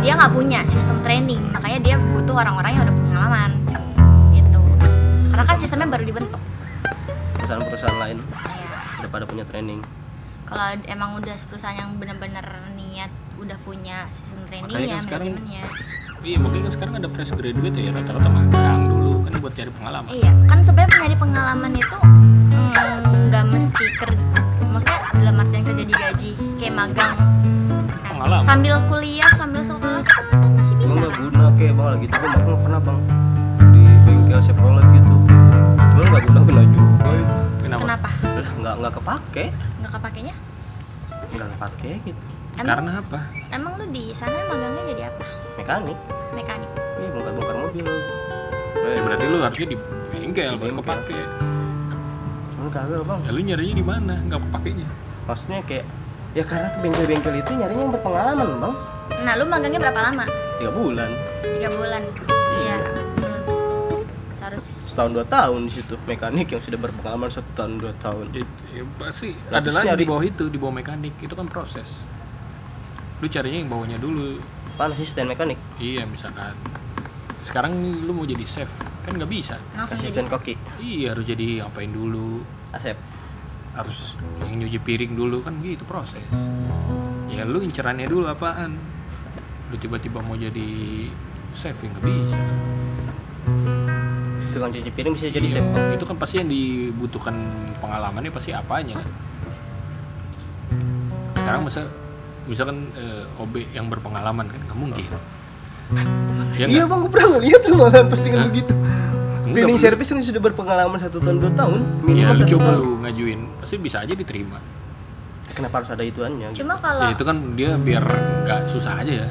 dia nggak punya sistem training, makanya dia butuh orang-orang yang udah pengalaman gitu. Karena kan sistemnya baru dibentuk. Perusahaan-perusahaan lain Ya, udah pada punya training. kalau emang udah perusahaan yang benar-benar niat udah punya sistem Makanya trainingnya, kan sekarang- manajemennya. Iya, mungkin kan sekarang ada fresh graduate ya, rata-rata magang dulu kan buat cari pengalaman. Iya, kan sebenarnya nyari pengalaman itu nggak mesti kerja, maksudnya dalam artian kerja digaji kayak magang. Kan, Pengalaman. sambil kuliah, sambil sekolah kan masih bisa. Gue nggak Kan? guna kayak bang lagi tuh gue makan pernah bang di bengkel Chevrolet gitu, cuman nggak guna juga itu. Kenapa? Lah nggak kepake, Nggak kepakainya? nggak kepake gitu. Karena apa? Emang lu di sana magangnya jadi apa? Mekanik, Mekanik. iya bongkar mobil. Ya berarti lu harusnya di bengkel baru Bengkel. kepake. Cuman kagak bang. Ya lu nyarinya di mana? Nggak kepakainya. Maksudnya kayak ya karena bengkel-bengkel itu nyarinya yang berpengalaman bang. Nah, lu magangnya berapa lama? 3 bulan, 3 bulan. Iya. Seharusnya setahun 2 tahun di situ. Mekanik yang sudah berpengalaman 1 tahun 2 tahun. Ya, pasti Nah, ada terus lagi nyari- di bawah itu, di bawah mekanik itu kan proses. Lu carinya yang bawahnya dulu. Apaan asisten mekanik? Iya, misalkan sekarang nih lu mau jadi chef kan nggak bisa. langsung Asisten jadi koki, Iya, harus jadi ngapain dulu, Asep. harus yang nyuci piring dulu kan gitu proses. Ya lu incerannya dulu apaan? Lu tiba-tiba mau jadi chef ya nggak bisa. Tukang cuci piring bisa jadi Iya, chef bang. itu kan pasti yang dibutuhkan pengalamannya pasti apanya kan. Sekarang misalkan OB yang berpengalaman kan nggak mungkin. Ya Iya nggak? bang, gue pernah ngeliat tuh malah postingan Hah? begitu. Enggak, Cleaning belum. service yang sudah berpengalaman 1 tahun 2 tahun, Ya minimal lu 1 coba tahun. lu ngajuin pasti bisa aja diterima. Kenapa harus ada ituannya? gitu? Cuma kalau Ya itu kan dia biar nggak susah aja ya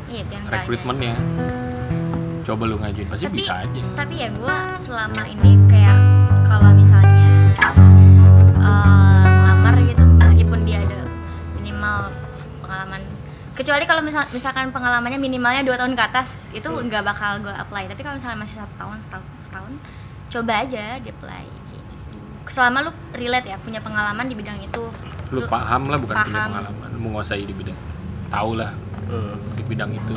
iya kan rekrutmennya. Coba lu ngajuin pasti bisa aja. Tapi ya gue selama ini kayak kalau misalnya ngelamar gitu, meskipun dia ada minimal pengalaman, kecuali kalau misalkan pengalamannya minimalnya 2 tahun ke atas, itu nggak bakal gue apply. Tapi kalau misalnya masih 1 tahun, setahun, coba aja di apply gitu. Selama lu relate ya, punya pengalaman di bidang itu, Lu paham lah, bukan punya paham. pengalaman, lu menguasai di bidang, tahu lah. di bidang itu.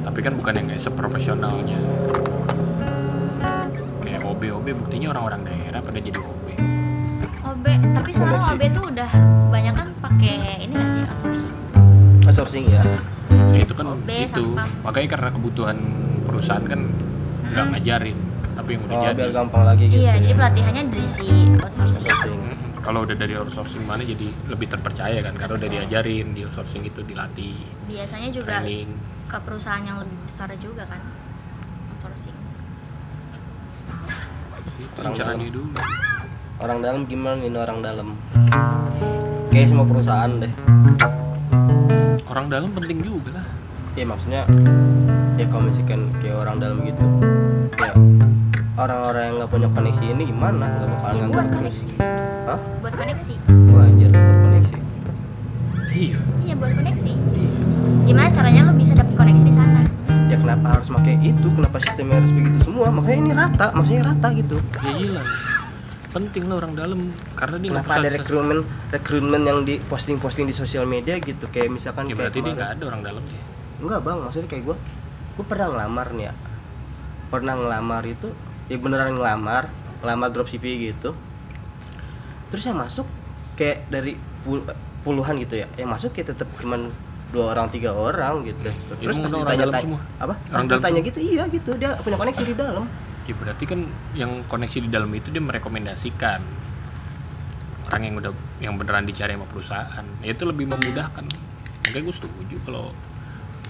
Tapi kan bukan yang kayak seprofesionalnya. Kayak OB buktinya orang-orang daerah pada jadi OB. OB, tapi sekarang OB tuh udah banyak kan pakai ini kan ya, Outsourcing ya. Ya itu kan OB, itu. sampah. Makanya karena kebutuhan perusahaan kan nggak ngajarin, tapi yang udah jadi. Biar gampang lagi gitu. Iya, ya. jadi pelatihannya dari si outsourcing. Kalau udah dari outsourcing mana jadi lebih terpercaya kan, karena udah diajarin di outsourcing itu, dilatih. Biasanya juga Training. ke perusahaan yang lebih besar juga kan outsourcing. Itu caranya dulu. Orang dalam gimana ini orang dalam? Kayak semua perusahaan deh. Orang dalam penting juga lah. Ya maksudnya ya kalau misalkan kayak orang dalam gitu, ya orang-orang yang nggak punya koneksi ini gimana? Nggak bakalan Ya, nganggur buat terus. koneksi. Hah? Buat koneksi. Wah anjir, buat koneksi. Iya. Iya, buat koneksi. Gimana caranya lo bisa dapet koneksi di sana? Ya kenapa harus pakai itu? Kenapa sistemnya harus begitu semua? Makanya ini rata, maksudnya rata gitu. Ya hilang. Penting lah orang dalam karena dia nggak Kenapa ada bisa- rekrutmen yang di posting di sosial media gitu, kayak misalkan Ya kayak berarti dia kemarin. nggak ada orang dalamnya. Enggak bang, maksudnya kayak gue pernah ngelamar nih ya, pernah ngelamar itu ya beneran ngelamar dropshipping gitu. Terus yang masuk kayak dari puluhan gitu ya, yang masuk kayak tetap cuman 2 orang 3 orang gitu. Terus Itu pas orang ditanya dalam semua? apa? Orang Pas dalam ditanya semua? gitu, iya gitu, dia punya koneksi di dalam. Ya berarti kan yang koneksi di dalam itu dia merekomendasikan orang yang beneran dicari sama perusahaan. Ya itu lebih memudahkan. Makanya gue setuju kalau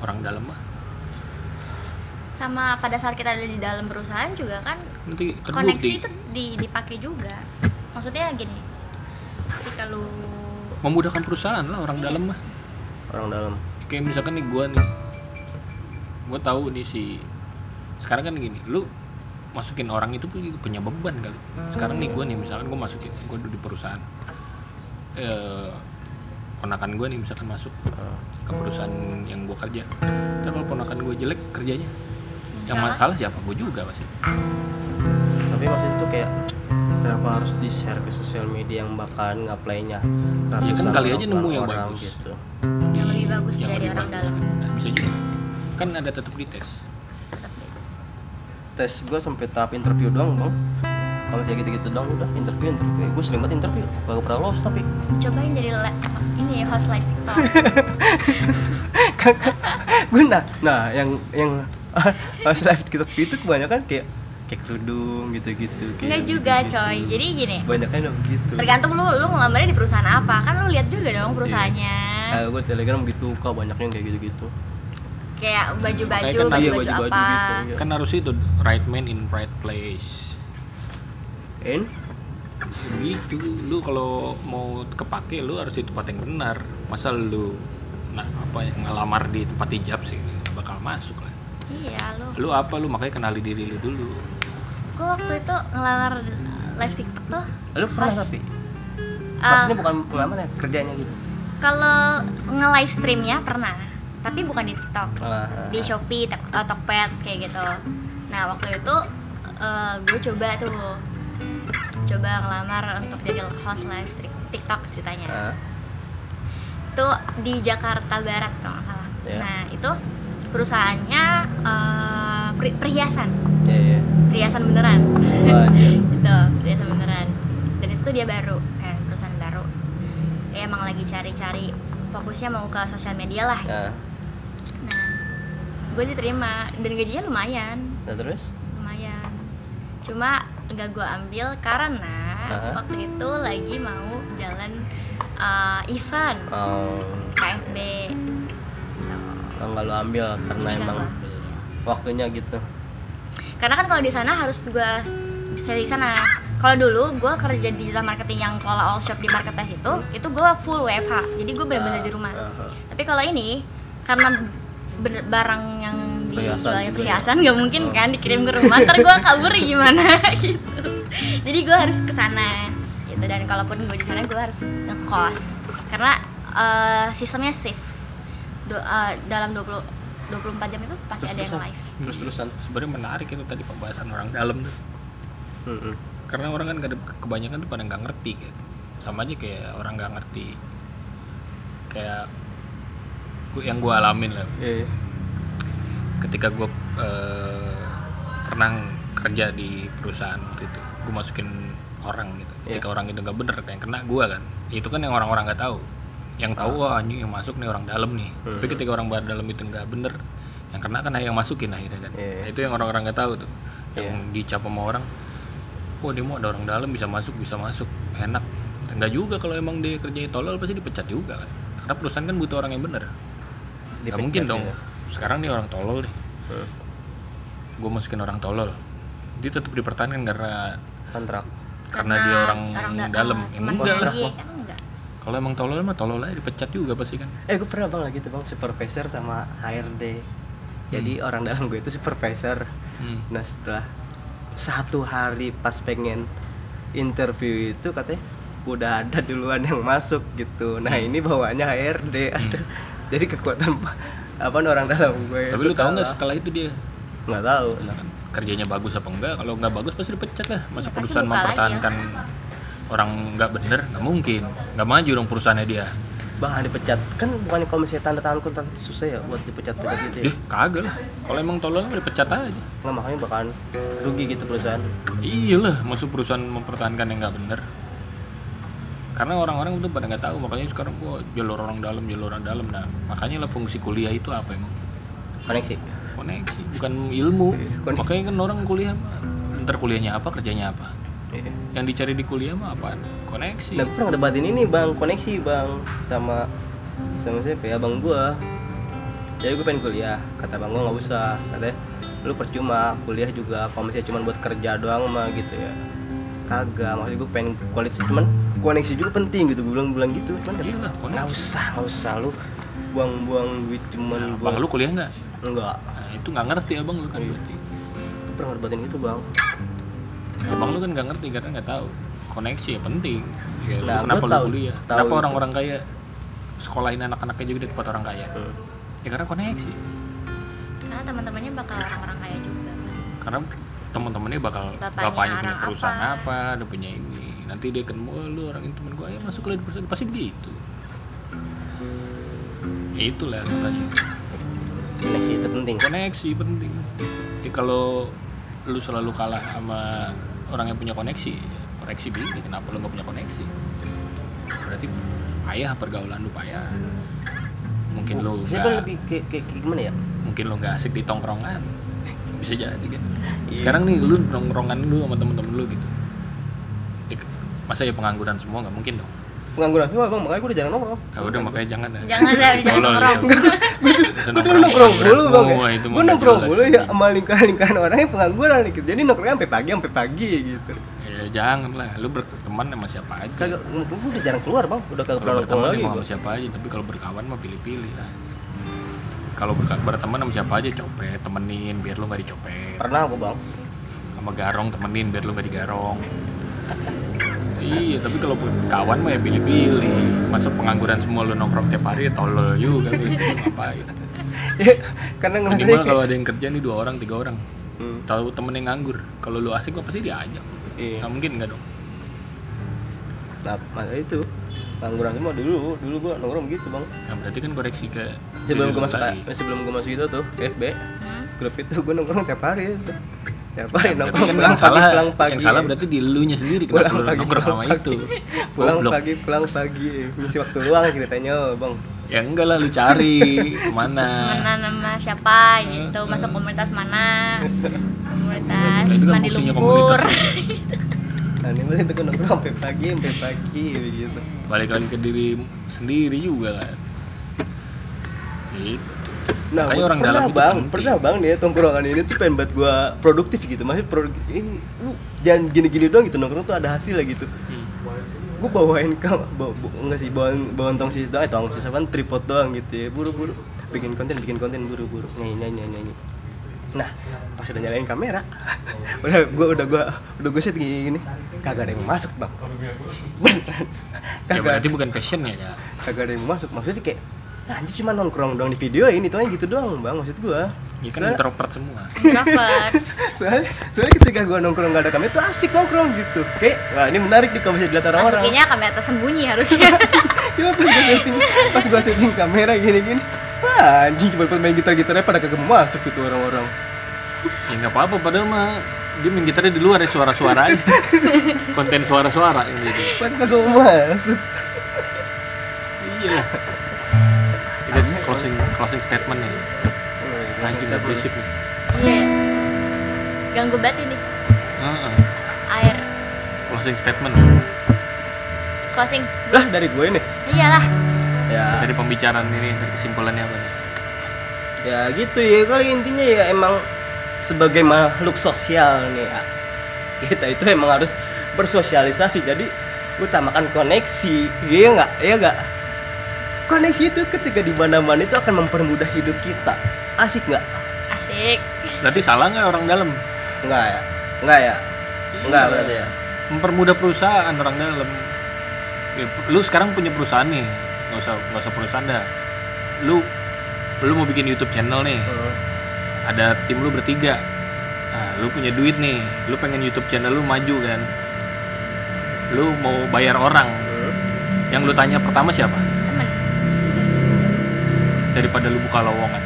orang dalam mah. Sama pada saat kita ada di dalam perusahaan juga kan Nanti koneksi terbukti. itu dipakai juga. Maksudnya gini, ketika lu Memudahkan perusahaan lah orang Iya. dalam mah. Orang dalam. Kayak misalkan nih gue tahu nih sekarang kan gini, lu masukin orang itu punya beban kali. Sekarang nih gue nih misalkan gue di perusahaan, ponakan gue nih misalkan masuk ke perusahaan yang gue kerja, terus kalau ponakan gue jelek kerjanya, yang masalah siapa? Gue juga pasti. Tapi maksud itu kayak kenapa harus di share ke sosial media yang bakalan ngaplay-nya Ya kan kali aja nemu yang orang bagus. gitu. Yang lebih bagus Yang dari lebih orang bagus dalam. kan. Nah, bisa juga kan ada tetap di tes. tetap deh. Tes gue sampai tahap interview doang bang. Kalau kayak gitu-gitu doang udah interview. Gue sering banget interview, gak pernah lolos tapi. Cobain jadi ini ya, host live TikTok. Gue nah yang live TikTok itu kebanyakan kayak kerudung gitu-gitu. Enggak juga coy. Jadi gini, Banyaknya dong gitu. tergantung lu ngelamarnya di perusahaan apa. Kan lu lihat juga dong perusahaannya. Gue Telegram gitu, kok banyaknya yang kayak gitu-gitu. Kayak baju-baju, Makanya kan baju-baju baju-baju apa. gitu, iya. Kan harus itu right man in right place. Gitu, lu kalau mau kepake lu harus di tempat yang benar. Masa lu ngelamar di tempat hijab sih nggak bakal masuk lah. Iya, Lu apa lu makanya kenali diri lu dulu. Gue waktu itu ngelamar live TikTok tuh. Lu pernah Pas- tapi? Maksudnya bukan pengalaman ya, kerjanya gitu. Kalau nge-live streamnya pernah, tapi bukan di TikTok. Di Shopee, Tokped kayak gitu. Nah waktu itu gue coba ngelamar untuk jadi host live stream TikTok ceritanya. Itu di Jakarta Barat kalau nggak salah. Yeah. Nah itu perusahaannya perhiasan, Iya. perhiasan beneran. Wah, anjir. Gitu, perhiasan beneran. Dan itu tuh dia baru kan, perusahaan baru. Ya emang lagi cari-cari, fokusnya mau ke sosial media lah. Nah, Nah, gue diterima dan gajinya lumayan, nah terus? Cuma nggak gue ambil karena Aha. waktu itu lagi mau jalan event Oh, KFB. nggak lo ambil karena Jadi nggak emang gua ambil. waktunya gitu. Karena kan kalau di sana harus gue di sana. Kalau dulu gue kerja di digital marketing yang kelola all shop di marketplace itu gue full WFH. Jadi gue benar-benar di rumah. Tapi kalau ini karena barang yang dijualnya perhiasan nggak mungkin kan dikirim ke rumah, ntar gue kabur gimana gitu. Jadi gue harus ke sana gitu. Dan kalaupun gue di sana gue harus ngekos karena sistemnya shift. Dalam 24 jam itu pasti ada yang live. Terus-terusan. Sebenarnya menarik itu tadi pembahasan orang dalam tuh. Karena orang kan kebanyakan tuh pada nggak ngerti kan. Sama aja kayak orang nggak ngerti kayak yang gue alamin lah. Ketika gue pernah kerja di perusahaan waktu itu, gue masukin orang gitu. Ketika orang itu nggak bener, yang kena gue kan. Itu kan yang orang-orang nggak tahu. Yang tahu wah anjing yang masuk nih orang dalam nih. Tapi ketika orang baru dalam itu nggak bener, yang kena kan yang masukin akhirnya kan. Nah, itu yang orang-orang nggak tahu tuh. Yang dicap sama orang, wah dia mau ada orang dalam bisa masuk enak. Enggak juga, kalau emang dia kerjanya tolol pasti dipecat juga kan. Karena perusahaan kan butuh orang yang bener. Gak mungkin dong. Sekarang nih orang tolol nih. Gue masukin orang tolol. Dia tetap dipertahankan karena kontrak. Karena dia orang dalam. Enggak lah. Enggak. Kalau emang tolol mah tolol aja, dipecat juga pasti kan. Gue pernah bang lagi tuh bang, supervisor sama HRD. Jadi orang dalam gue itu supervisor. Nah setelah 1 hari pas pengen interview itu katanya udah ada duluan yang masuk gitu. Nah ini bawaannya HRD. Jadi kekuatan apa orang dalam gue. Tapi lu tahu nggak setelah itu dia? Nggak tahu. Kerjanya bagus apa enggak? Kalau nggak bagus pasti dipecat lah. Masa perusahaan mempertahankan orang nggak bener? Nggak mungkin. Nggak maju dong perusahaannya dia. Bahkan dipecat kan bukannya kalau misalnya tanda tangan kontrak susah ya buat dipecat gitu ya? Kagak lah. Kalau emang tolol dipecat aja. Nggak, makanya bakalan rugi gitu perusahaan. Iyalah, masuk perusahaan mempertahankan yang nggak bener. Karena orang-orang udah pada nggak tahu, makanya sekarang gua jalur orang dalam. Nah makanya lah fungsi kuliah itu apa emang? Koneksi, bukan ilmu. Makanya kan orang kuliah, ntar kuliahnya apa, kerjanya apa. Yang dicari di kuliah mah apaan? Koneksi. Nah, gue pernah debatin ini bang, koneksi bang, sama siapa ya, abang gua. Jadi gue pengen kuliah, kata bang gua nggak usah, katanya lu percuma kuliah juga, kalau misalnya cuma buat kerja doang mah gitu ya. Kagak, maksud gue pengen kualitas, cuman koneksi juga penting gitu, gue bilang gitu. Cuman nggak usah lu buang-buang duit cuman buat. Bang lu kuliah nggak? Enggak. Nah, itu nggak ngerti abang lu kan berarti. Gue pernah debatin itu bang. Abang lu kan nggak ngerti karena nggak tahu. Koneksi ya penting. Ya, nah, kenapa lu kuliah? Kenapa orang-orang kaya sekolahin anak-anaknya juga di tempat orang kaya? Ya karena koneksi. Karena teman-temannya bakal orang-orang kaya juga. Karena teman-temannya bakal bapaknya punya perusahaan apa, dia punya ini. Nanti dia ketemu, lu orang ini teman gua, ya masuk di perusahaan, pasti begitu. Itulah katanya. Koneksi itu penting. Koneksi penting. Jadi kalau lu selalu kalah sama orang yang punya koneksi, koneksi begini, kenapa lu nggak punya koneksi? Berarti payah pergaulan lu payah. Mungkin lu nggak lebih kayak gimana ya? Mungkin lu nggak asik di tongkrongan, bisa jadi kan. Sekarang nih lu nongkrongan lu sama temen-temen lu gitu, masa ya pengangguran semua? Nggak mungkin dong. Pengangguran semua bang, makanya gue udah jarang nongkrong. Ya udah makanya jangan nongkrong. Gue nongkrong mulu bang. Gue nongkrong mulu ya sama lingkaran orang yang pengangguran gitu. Jadi nongkrongnya sampai pagi gitu. Ya jangan lah, lu berteman sama siapa aja. Kagak, gue udah jarang keluar bang, udah kagak pernah nongkrong lagi. Sama siapa aja, tapi kalau berkawan mah pilih-pilih lah. Kalau berteman sama siapa aja, copet temenin biar lu nggak dicopet. Pernah gue bang. Sama garong temenin biar lu nggak digarong. Iya, tapi kalau kawan mah ya pilih-pilih. Masa pengangguran semua lu nongkrong tiap hari ya tolol juga gitu, ngapain? Karena ngerasa gimana kalau ada yang kerja nih 2 orang, 3 orang. Tahu temen yang nganggur, kalau lu asik mah pasti diajak. Nggak mungkin nggak dong. Nah, masa itu pengangguran semua dulu gua nongkrong gitu bang. Nah, berarti kan koreksi ke sebelum gua masuk itu tuh ke FB, grup itu gua nongkrong tiap hari itu. Tiap hari nongkrong, pulang pagi. Yang salah berarti di elunya sendiri, kenapa lu nongkrong sama itu? Pulang pagi, ngisi waktu luang ceritanya bang. Ya enggak lah, lu cari kemana? Nama siapa gitu, masuk komunitas mana? Komunitas mandi lumpur. Nah ini masih itu nongkrong sampai pagi begitu. Balik lagi ke diri sendiri juga kan. Gitu. Nah, orang pernah bang nih tongkrongan ini tuh pengen buat gua produktif gitu. Maksudnya ini lu jangan gini-gini doang gitu, nongkrong tuh ada hasil lah gitu. Gue bawain enggak sih bawain tongsis doang, tongsis apa tripod doang gitu ya, buru-buru bikin konten buru-buru nyanyi. Nah pas udah nyalain kamera udah gue set gini kagak ada yang masuk bang. Beneran ya berarti bukan passion ya kagak ada yang masuk, maksudnya kayak nah, anjir cuma nongkrong doang di video ini tuh gitu doang bang, maksud gue ya kan introvert semua. soalnya ketika gue nongkrong gak ada kamera tuh asik nongkrong gitu, kayak wah ini menarik nih kalau bisa dilihat orang-orang. Masukinnya kamera tersembunyi harusnya. Ya pas gue setting kamera gini Anjing cuma main gitar-gitarnya pada kagak masuk gitu orang-orang. Ya nggak apa-apa, padahal mah dia main gitarnya di luar ya, suara-suara aja. Konten suara-suara yang gitu. Pada kagak masuk. Iya. Ini closing statement nih. Anjing udah berisik nih. Iya. Ganggu banget ini. Heeh. Air. Closing statement. Closing. Lah dari gue nih. Iyalah. Ya. Dari pembicaraan ini, dari kesimpulannya apa nih? Ya gitu ya, kali intinya ya emang sebagai makhluk sosial nih ya, kita itu emang harus bersosialisasi, jadi utamakan koneksi. Iya nggak koneksi itu ketika di mana-mana itu akan mempermudah hidup kita. Asik nggak? Asik. Berarti salah nggak orang dalam? Enggak ya enggak berarti ya Mempermudah perusahaan orang dalam. Ya, lu sekarang punya perusahaan nih, nggak usah perusahaan dah. Lu mau bikin YouTube channel nih, ada tim lu bertiga. Nah, lu punya duit nih, lu pengen YouTube channel lu maju kan. Lu mau bayar orang, yang lu tanya pertama siapa? Temen. Daripada lu buka lowongan,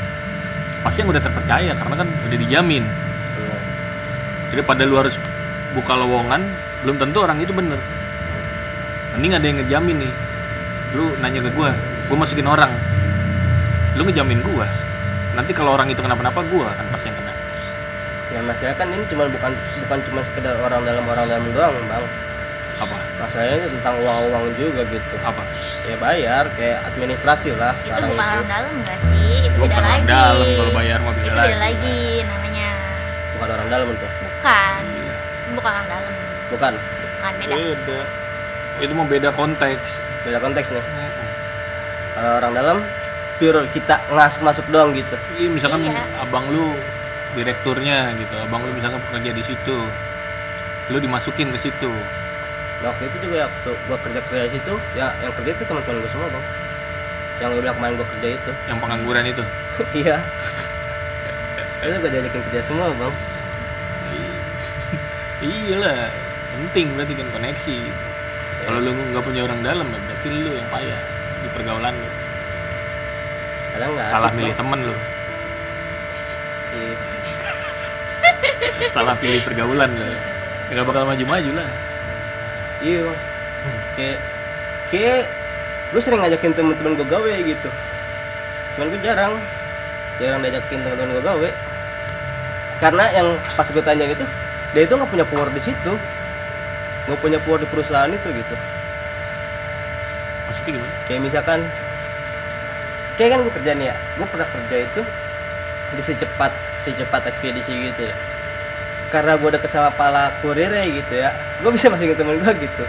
pasti yang udah terpercaya karena kan udah dijamin. Daripada lu harus buka lowongan, belum tentu orang itu bener. Mending ada yang ngejamin nih. Lu nanya ke gua masukin orang, lu ngejamin gua. Nanti kalau orang itu kenapa-napa, gua kan pasti yang kena. Ya masalah kan ini bukan cuma sekedar orang dalam doang bang. Apa? Masalahnya tentang uang juga gitu. Apa? Ya bayar kayak administrasi lah Itu sekarang bukan itu. orang dalam nggak sih? Itu Gua beda bukan orang lagi. dalam, kalau bayar mah beda Itu lagi. beda lagi namanya. Bukan orang dalam itu. Bukan. Iya. Bukan orang dalam. Bukan. Bukan beda. Beda. Itu mau beda konteks. Beda konteks nih. Kalau orang dalam pure kita masuk doang gitu. Iya, misalkan Iya. abang lu direkturnya gitu, abang lu misalkan kerja di situ, lu dimasukin ke situ. Nah, waktu itu juga ya, waktu gua kerja di situ, ya yang kerja itu teman-teman gua semua bang. Yang gua bilang kemarin gua kerja itu. Yang pengangguran itu. Iya. Itu gua diajakin kerja semua bang. Iya lah, penting berarti kan koneksi. Kalau lu nggak punya orang dalam, berarti lu yang payah di pergaulan lu. Kadang nggak Salah asik, milih Bang. temen lu, Iya. salah pilih pergaulan lu. Ya nggak bakal maju-maju lah. Iya bang. Kayak gue sering ngajakin temen-temen gue gawe gitu. Cuman gue jarang diajakin temen-temen gue gawe. Karena yang pas gue tanya itu, dia itu nggak punya power di situ, nggak punya power di perusahaan itu gitu. Maksudnya gimana? Kayak misalkan, kayak kan gue kerja nih ya, gue pernah kerja itu di secepat ekspedisi gitu ya. Karena gue deket sama pala kurirnya gitu ya, gue bisa masukin temen gue gitu.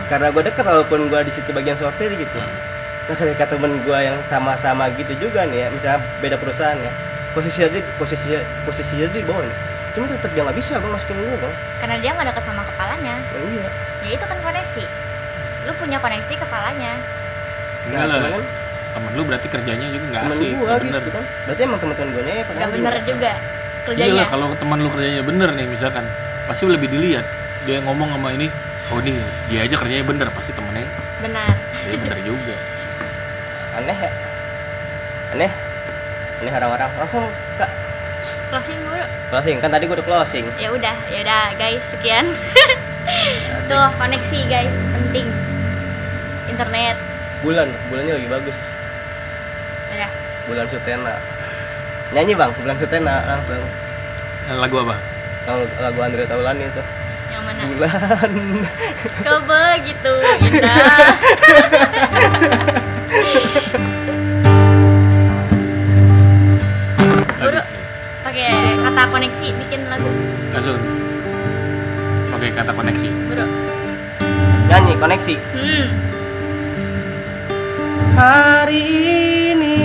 Karena gue deket walaupun gue di situ bagian sortir gitu. Nah ketika temen gue yang sama-sama gitu juga nih ya, misalnya beda perusahaan ya, posisinya di bawah nih, cuma tetap dia nggak bisa bang masukin gue bang. Karena dia nggak dekat sama kepalanya. Nah, iya. Ya itu kan koneksi. Lu punya koneksi kepalanya. Enggak lah. cuman kan Temen lu berarti kerjanya juga nggak temen asik, gue nggak bener. gitu kan, berarti emang temen-temen gue nya ya pada Gak bener juga Iya kerjanya. lah, kalau teman lu kerjanya bener nih misalkan, pasti lebih dilihat. Dia ngomong sama ini, oh nih dia aja kerjanya bener, pasti temennya Benar. dia bener juga. aneh ya, aneh orang-orang. Langsung kak Closing dulu. closing, kan tadi gue udah closing. Ya udah guys, sekian. Tuh koneksi guys, penting. Internet. Bulannya lagi bagus. Ya. Bulan Sutena. Nyanyi bang, Bulan Sutena langsung. Lagu apa? Lagu Andre Taulani itu. Yang mana? Bulan. Kau begitu indah. Buru, pakai kata koneksi bikin lagu. Langsung pakai kata koneksi. Buru. Nyanyi koneksi. Hari ini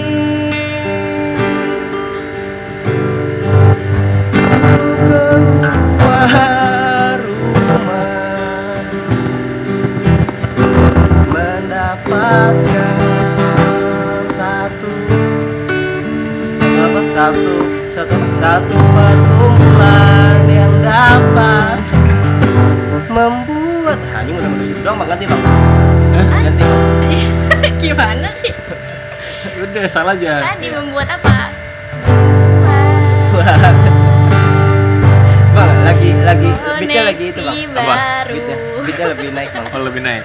aku keluar rumah mendapatkan satu perkumpulan yang dapat membuat ini mudah-mudahan situ doang bang, ganti bang. Ganti bang. Gimana sih? Udah salah aja. Tadi membuat apa? Bang, lagi beatnya lagi itu bang. Koneksi baru. Beatnya lebih naik bang. Oh, lebih naik.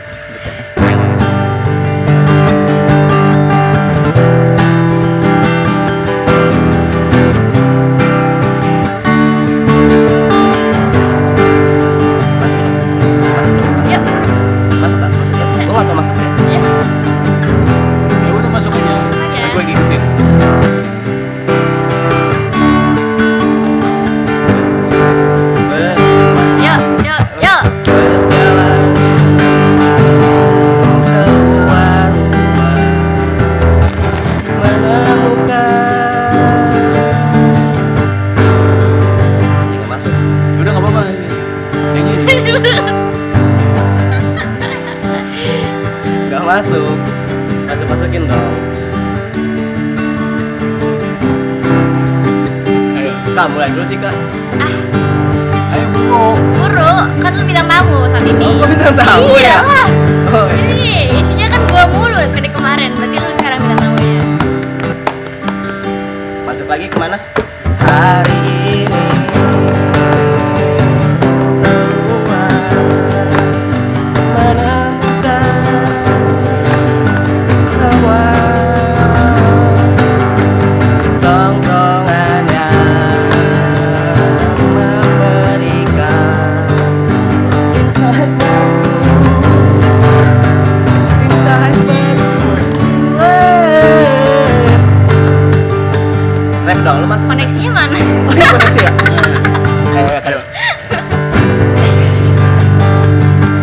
Yuk, Masuk kan? Masuk ya? Gue gak tau masuknya. ya. Ya udah masuk aja. Masuk aja. Nah, gue ngikutin. Yuk, yuk, yuk. Berjalan keluar rumah menemukan. Ini gak masuk. Udah nggak apa-apa. Nyanyi. Gak masuk. Masukin dong. Ayo, Kak mulai dulu sih kak. ayo bro. Buru, kan lu bintang tamu saat ini. Oh, gua bintang tamu Iya ya? lah. Oh, iya. Ini isinya kan gua mulu dari kemarin. Berarti lu sekarang bintang tamunya. Masuk lagi kemana? Hari ini ku keluar menemukan sebuah tongkrongan yang memberikan insight baru. Rap dong lu mas. Koneksinya mana? Oh iya koneksi ya? Ayo.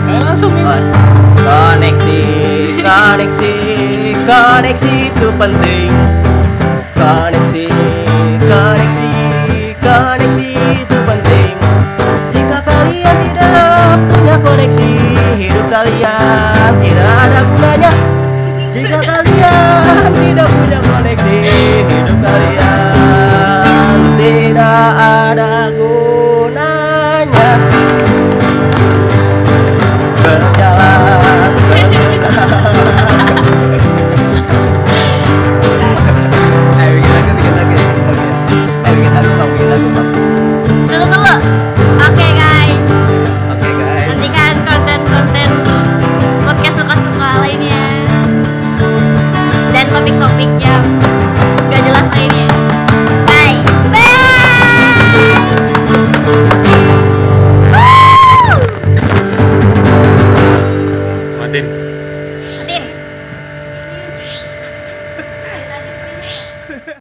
Ayo langsung nih. Koneksi itu penting. Koneksi